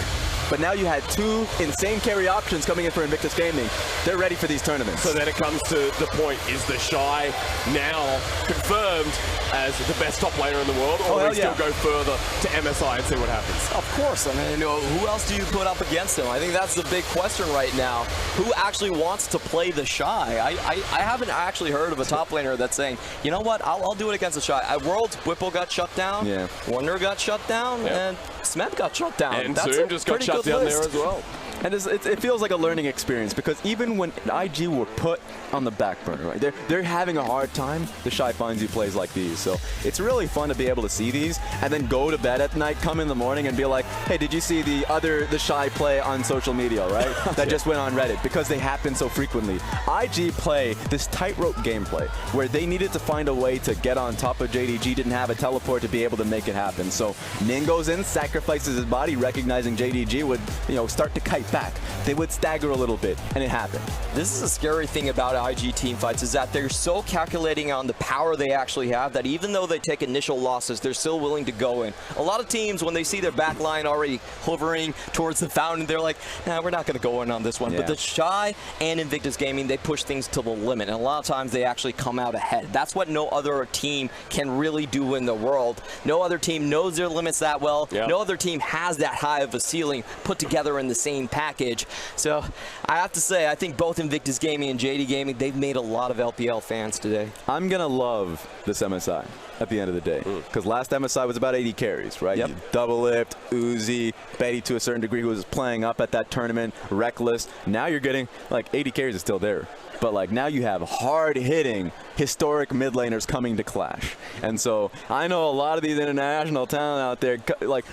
but now you had two insane carry options coming in for Invictus Gaming. They're ready for these tournaments. So then it comes to the point, is TheShy now confirmed as the best top laner in the world, or will we still go further to MSI and see what happens? Of course. I mean, who else do you put up against him? I think that's the big question right now. Who actually wants to play TheShy? I haven't actually heard of a top laner that's saying, you know what, I'll do it against TheShy. At Worlds, Whipple got shut down, Wonder got shut down, and Smith got shut down. And that's Zoom just got shut down there as well. And it feels like a learning experience, because even when IG were put on the back burner, right, they're having a hard time, TheShy finds you plays like these. So it's really fun to be able to see these and then go to bed at night, come in the morning and be like, hey, did you see the other TheShy play on social media, right? That just went on Reddit, because they happen so frequently. IG play this tightrope gameplay where they needed to find a way to get on top of JDG, didn't have a teleport to be able to make it happen. So Ning goes in, sacrifices his body, recognizing JDG would, start to kite back. They would stagger a little bit, and it happened. This is a scary thing about IG team fights, is that they're so calculating on the power they actually have that even though they take initial losses, they're still willing to go in. A lot of teams, when they see their back line already hovering towards the fountain, they're like, nah, we're not going to go in on this one. But TheShy and Invictus Gaming, they push things to the limit, and a lot of times they actually come out ahead. That's what no other team can really do in the world. No other team knows their limits that well. No other team has that high of a ceiling put together in the same package. So I have to say, I think both Invictus Gaming and JD Gaming, they've made a lot of LPL fans today. I'm going to love this MSI at the end of the day, because last MSI was about 80 carries, right? You double lift, Uzi, Betty to a certain degree, who was playing up at that tournament, Reckless. Now you're getting, 80 carries is still there. But now you have hard-hitting, historic mid laners coming to clash. And so I know a lot of these international talent out there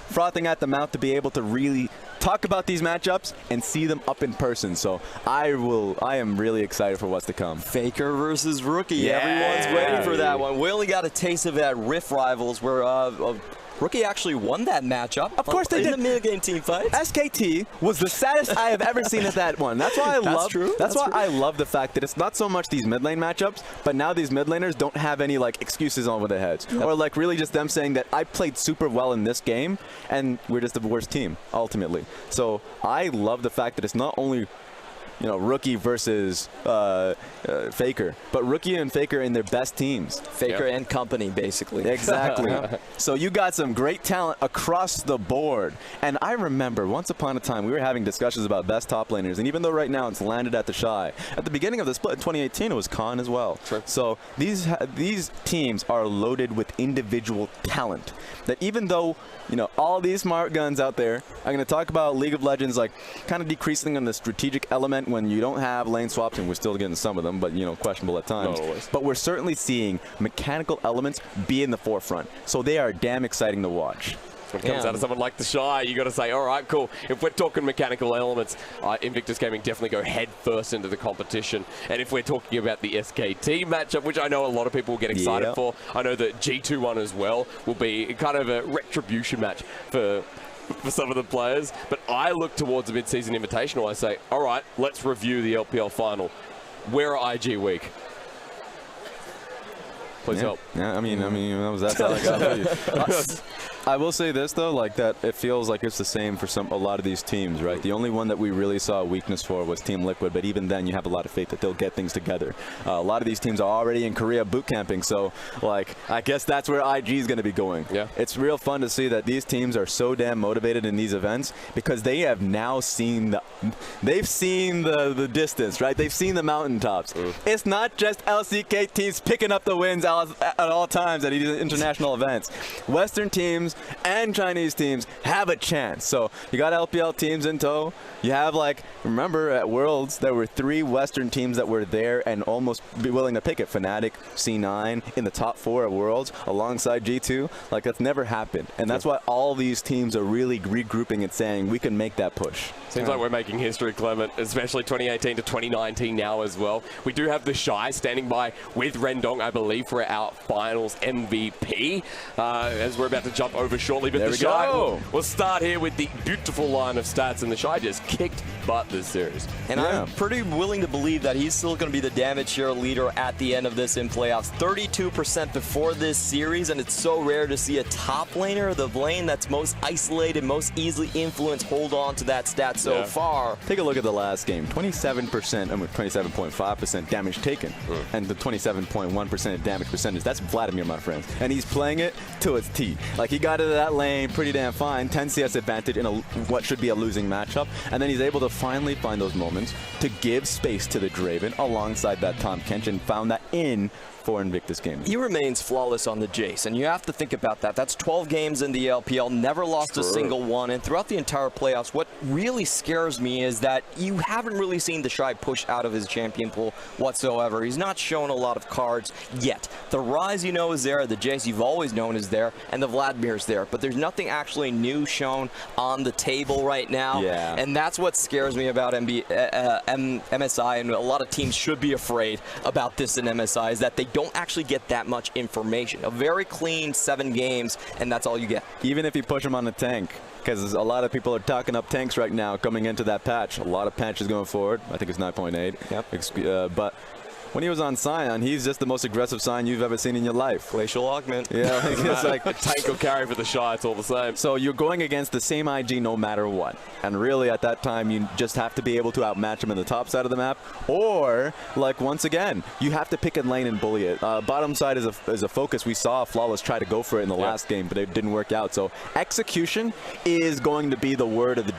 frothing at the mouth to be able to really talk about these matchups and see them up in person. So I am really excited for what's to come. FLICKR versus Rookie. Everyone's waiting for that one. We only got a taste of that Rift Rivals where Rookie actually won that matchup. Of course they did. In the mid-game team fight. SKT was the saddest I have ever seen at that one. That's why I love the fact that it's not so much these mid lane matchups, but now these mid laners don't have any excuses over their heads, or really just them saying that I played super well in this game and we're just the worst team ultimately. So I love the fact that it's not only Rookie versus FLICKR, but Rookie and FLICKR in their best teams. FLICKR and company, basically. Exactly. So you got some great talent across the board. And I remember once upon a time we were having discussions about best top laners, and even though right now it's landed at TheShy, at the beginning of the split in 2018 it was Khan as well. Sure. So these teams are loaded with individual talent that even though all these smart guns out there are going to talk about League of Legends kind of decreasing on the strategic element when you don't have lane swaps, and we're still getting some of them, but questionable at times. But we're certainly seeing mechanical elements be in the forefront, so they are damn exciting to watch. When it comes out of someone like TheShy, you got to say, all right, cool. If we're talking mechanical elements, Invictus Gaming definitely go head first into the competition. And if we're talking about the SKT matchup, which I know a lot of people will get excited for, I know that G2 one as well will be kind of a retribution match for some of the players. But I look towards the mid-season invitational. I say, all right, let's review the LPL final. Where are IG weak? Please help. Yeah, I mean, that's all I got for you. I will say this though, that it feels like it's the same for a lot of these teams, right? The only one that we really saw a weakness for was Team Liquid, but even then you have a lot of faith that they'll get things together. A lot of these teams are already in Korea boot camping, so I guess that's where IG is going to be going. Yeah. It's real fun to see that these teams are so damn motivated in these events, because they have now seen the distance, right? They've seen the mountaintops. It's not just LCK teams picking up the wins at all times at these international events. Western teams and Chinese teams have a chance. So you got LPL teams in tow. You have remember at Worlds there were 3 Western teams that were there and almost be willing to pick it. Fnatic, C9 in the top 4 at Worlds alongside G2. That's never happened. And that's why all these teams are really regrouping and saying we can make that push. Seems like we're making history, Clement, especially 2018 to 2019 now as well. We do have TheShy standing by with Rendong, I believe, for our finals MVP, as we're about to jump over shortly. But TheShy will start here with the beautiful line of stats, and TheShy just kicked butt this series. And I'm pretty willing to believe that he's still going to be the damage share leader at the end of this in playoffs. 32% before this series, and it's so rare to see a top laner, the lane that's most isolated, most easily influenced, hold on to that stat so far. Take a look at the last game. 27%, 27.5% damage taken, and the 27.1% damage percentage. That's Vladimir, my friends. And he's playing it to its teeth. Like, he got into that lane pretty damn fine, 10 CS advantage in what should be a losing matchup, and then he's able to finally find those moments to give space to the Draven alongside that Tahm Kench, and found that in for Invictus game. He remains flawless on the Jayce, and you have to think about that. That's 12 games in the LPL, never lost a single one, and throughout the entire playoffs, what really scares me is that you haven't really seen TheShy push out of his champion pool whatsoever. He's not shown a lot of cards yet. The Ryze you know is there, the Jayce you've always known is there, and the Vladimir is there, but there's nothing actually new shown on the table right now, and that's what scares me about MSI, and a lot of teams should be afraid about this in MSI, is that they don't actually get that much information. A very clean 7 games, and that's all you get. Even if you push him on the tank, because a lot of people are talking up tanks right now coming into that patch. A lot of patches going forward. I think it's 9.8. Yep. But when he was on Sion, he's just the most aggressive Sion you've ever seen in your life. Glacial Augment. Yeah, it's like a tank or carry for TheShy, it's all the same. So you're going against the same IG no matter what. And really at that time, you just have to be able to outmatch him in the top side of the map. Or, like, once again, you have to pick a lane and bully it. Bottom side is a focus. We saw Flawless try to go for it in the last game, but it didn't work out. So execution is going to be the word of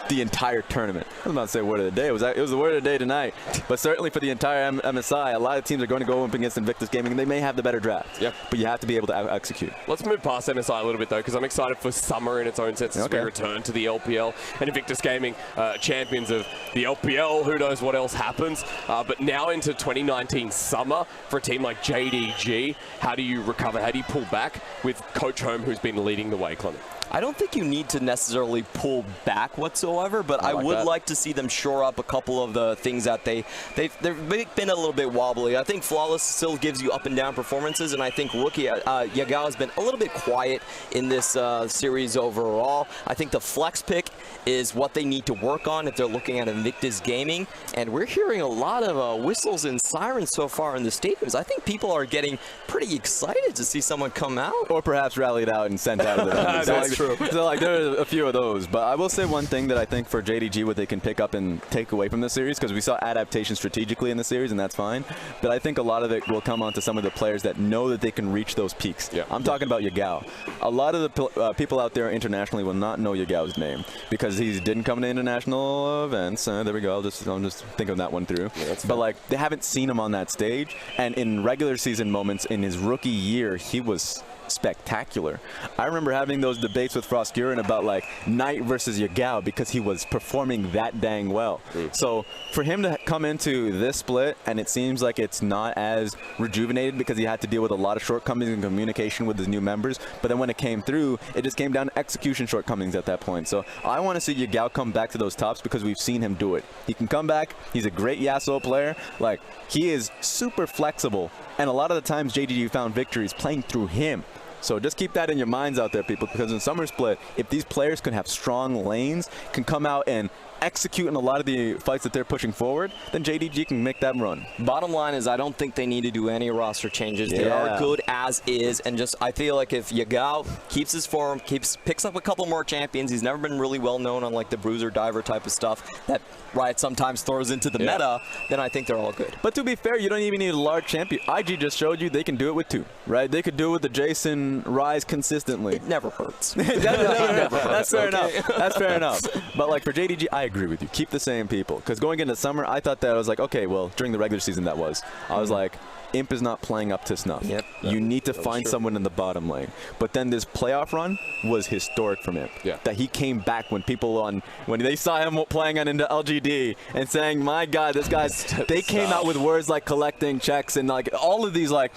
the entire tournament. I was about to say word of the day. It was the word of the day tonight. But certainly for the entire MSI, a lot of teams are going to go up against Invictus Gaming, and they may have the better draft. Yep. But you have to be able to execute. Let's move past MSI a little bit, though, because I'm excited for summer in its own sense as we return to the LPL. And Invictus Gaming, champions of the LPL, who knows what else happens. But now into 2019 summer for a team like JDG, how do you recover? How do you pull back with Coach Home, who's been leading the way, Clement? I don't think you need to necessarily pull back whatsoever, but I would like to see them shore up a couple of the things that they've been a little bit wobbly. I think Flawless still gives you up and down performances, and I think rookie Yagao has been a little bit quiet in this series overall. I think the flex pick is what they need to work on if they're looking at Invictus Gaming, and we're hearing a lot of whistles and sirens so far in the stadiums. I think people are getting pretty excited to see someone come out. Or perhaps rallied out and sent out of the That's true. So, like, there are a few of those. But I will say one thing that I think for JDG, what they can pick up and take away from the series, because we saw adaptation strategically in the series, and that's fine. But I think a lot of it will come onto some of the players that know that they can reach those peaks. Yeah. I'm talking about Yagao. A lot of the people out there internationally will not know Yagao's name because he didn't come to international events. There we go. I'm just thinking that one through. Yeah, but like, they haven't seen him on that stage. And in regular season moments in his rookie year, he was spectacular. I remember having those debates with Froskurin about like Knight versus Yagao because he was performing that dang well. So for him to come into this split, and it seems like it's not as rejuvenated because he had to deal with a lot of shortcomings in communication with his new members, but then when it came through, it just came down to execution shortcomings at that point. So I want to see Yagao come back to those tops because we've seen him do it. He can come back. He's a great Yasuo player. Like, he is super flexible, and a lot of the times JDG found victories playing through him. So just keep that in your minds out there, people, because in Summer Split, if these players can have strong lanes, can come out and execute in a lot of the fights that they're pushing forward, then JDG can make that run. Bottom line is I don't think they need to do any roster changes. They are good as is, and just I feel like if Yagao keeps his form, picks up a couple more champions, he's never been really well known on like the bruiser diver type of stuff that Riot sometimes throws into the meta, then I think they're all good. But to be fair, you don't even need a large champion. IG just showed you they can do it with 2, right? They could do it with the Jayce and Ryze consistently. It never hurts. That's fair enough. That's fair enough. But like for JDG, I agree with you. Keep the same people. Because going into summer, I thought that I was like, okay, well, during the regular season I was like, Imp is not playing up to snuff. Yep. You need to find someone in the bottom lane. But then this playoff run was historic from Imp. Yeah. That he came back when they saw him playing on into LGD and saying, my God, this guy's, they came out with words like collecting checks and like all of these like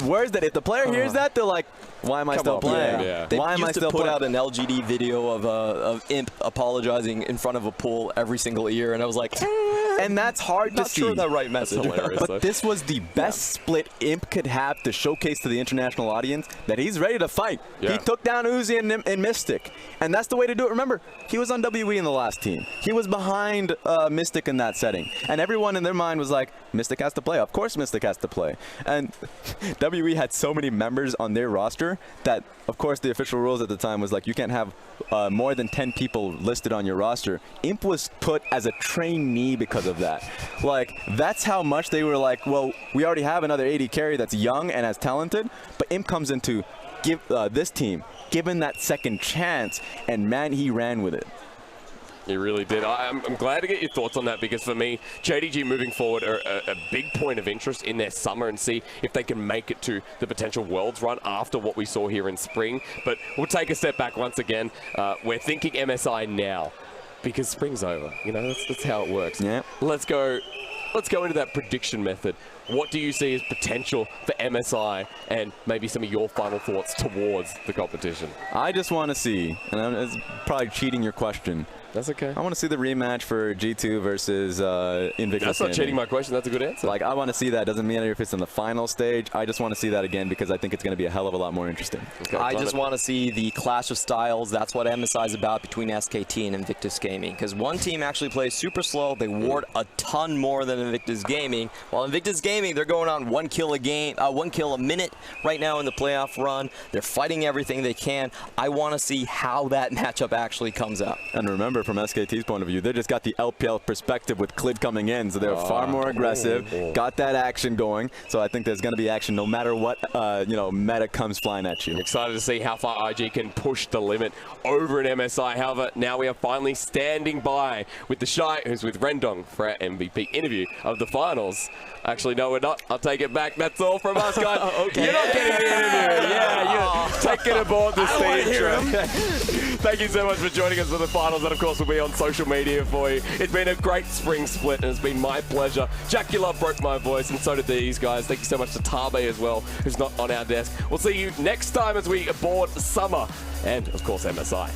words that if the player hears that, they're like, why am I still playing? They Why am I used still to put playing? out an LGD video of Imp apologizing in front of a pool every single year, and I was like, And that's hard to see. Not sure that right message. hilarious. But this was the best split Imp could have to showcase to the international audience that he's ready to fight. Yeah. He took down Uzi and Mystic, and that's the way to do it. Remember, he was on WE in the last team. He was behind Mystic in that setting, and everyone in their mind was like, Mystic has to play. Of course Mystic has to play. And WE had so many members on their roster that, of course, the official rules at the time was like, you can't have more than 10 people listed on your roster. Imp was put as a trainee because of that. Like, that's how much they were like, well, we already have another AD carry that's young and as talented, but Imp comes in to give this team, given that second chance, and man, he ran with it. You really did. I'm glad to get your thoughts on that, because for me, JDG moving forward are a big point of interest in their summer, and see if they can make it to the potential Worlds run after what we saw here in spring. But we'll take a step back once again. We're thinking MSI now, because spring's over. You know, that's how it works. Yeah. Let's go into that prediction method. What do you see as potential for MSI, and maybe some of your final thoughts towards the competition? I just want to see, and it's probably cheating your question, That's okay. I want to see the rematch for G2 versus Invictus. That's not cheating my question. That's a good answer. Like, I want to see that. Doesn't matter if it's in the final stage. I just want to see that again, because I think it's going to be a hell of a lot more interesting. Okay, I just want to see the clash of styles. That's what MSI is about, between SKT and Invictus Gaming. Because one team actually plays super slow. They ward a ton more than Invictus Gaming. While Invictus Gaming, they're going on 1 kill a game, 1 kill a minute right now in the playoff run. They're fighting everything they can. I want to see how that matchup actually comes out. And remember, from SKT's point of view, they just got the LPL perspective with Clid coming in, so they're far more aggressive, got that action going. So I think there's going to be action no matter what meta comes flying at you. Excited to see how far IG can push the limit over at MSI. However, now we are finally standing by with TheShy, who's with Rendong for our MVP interview of the finals. Actually, no, we're not. I'll take it back. That's all from us, guys. Okay. You're not getting the interview. Yeah, you're taking aboard the stage. Thank you so much for joining us for the finals, and of course we'll be on social media for you. It's been a great spring split, and it's been my pleasure. JackeyLove broke my voice, and so did these guys. Thank you so much to Tahm as well, who's not on our desk. We'll see you next time as we aboard summer, and of course MSI.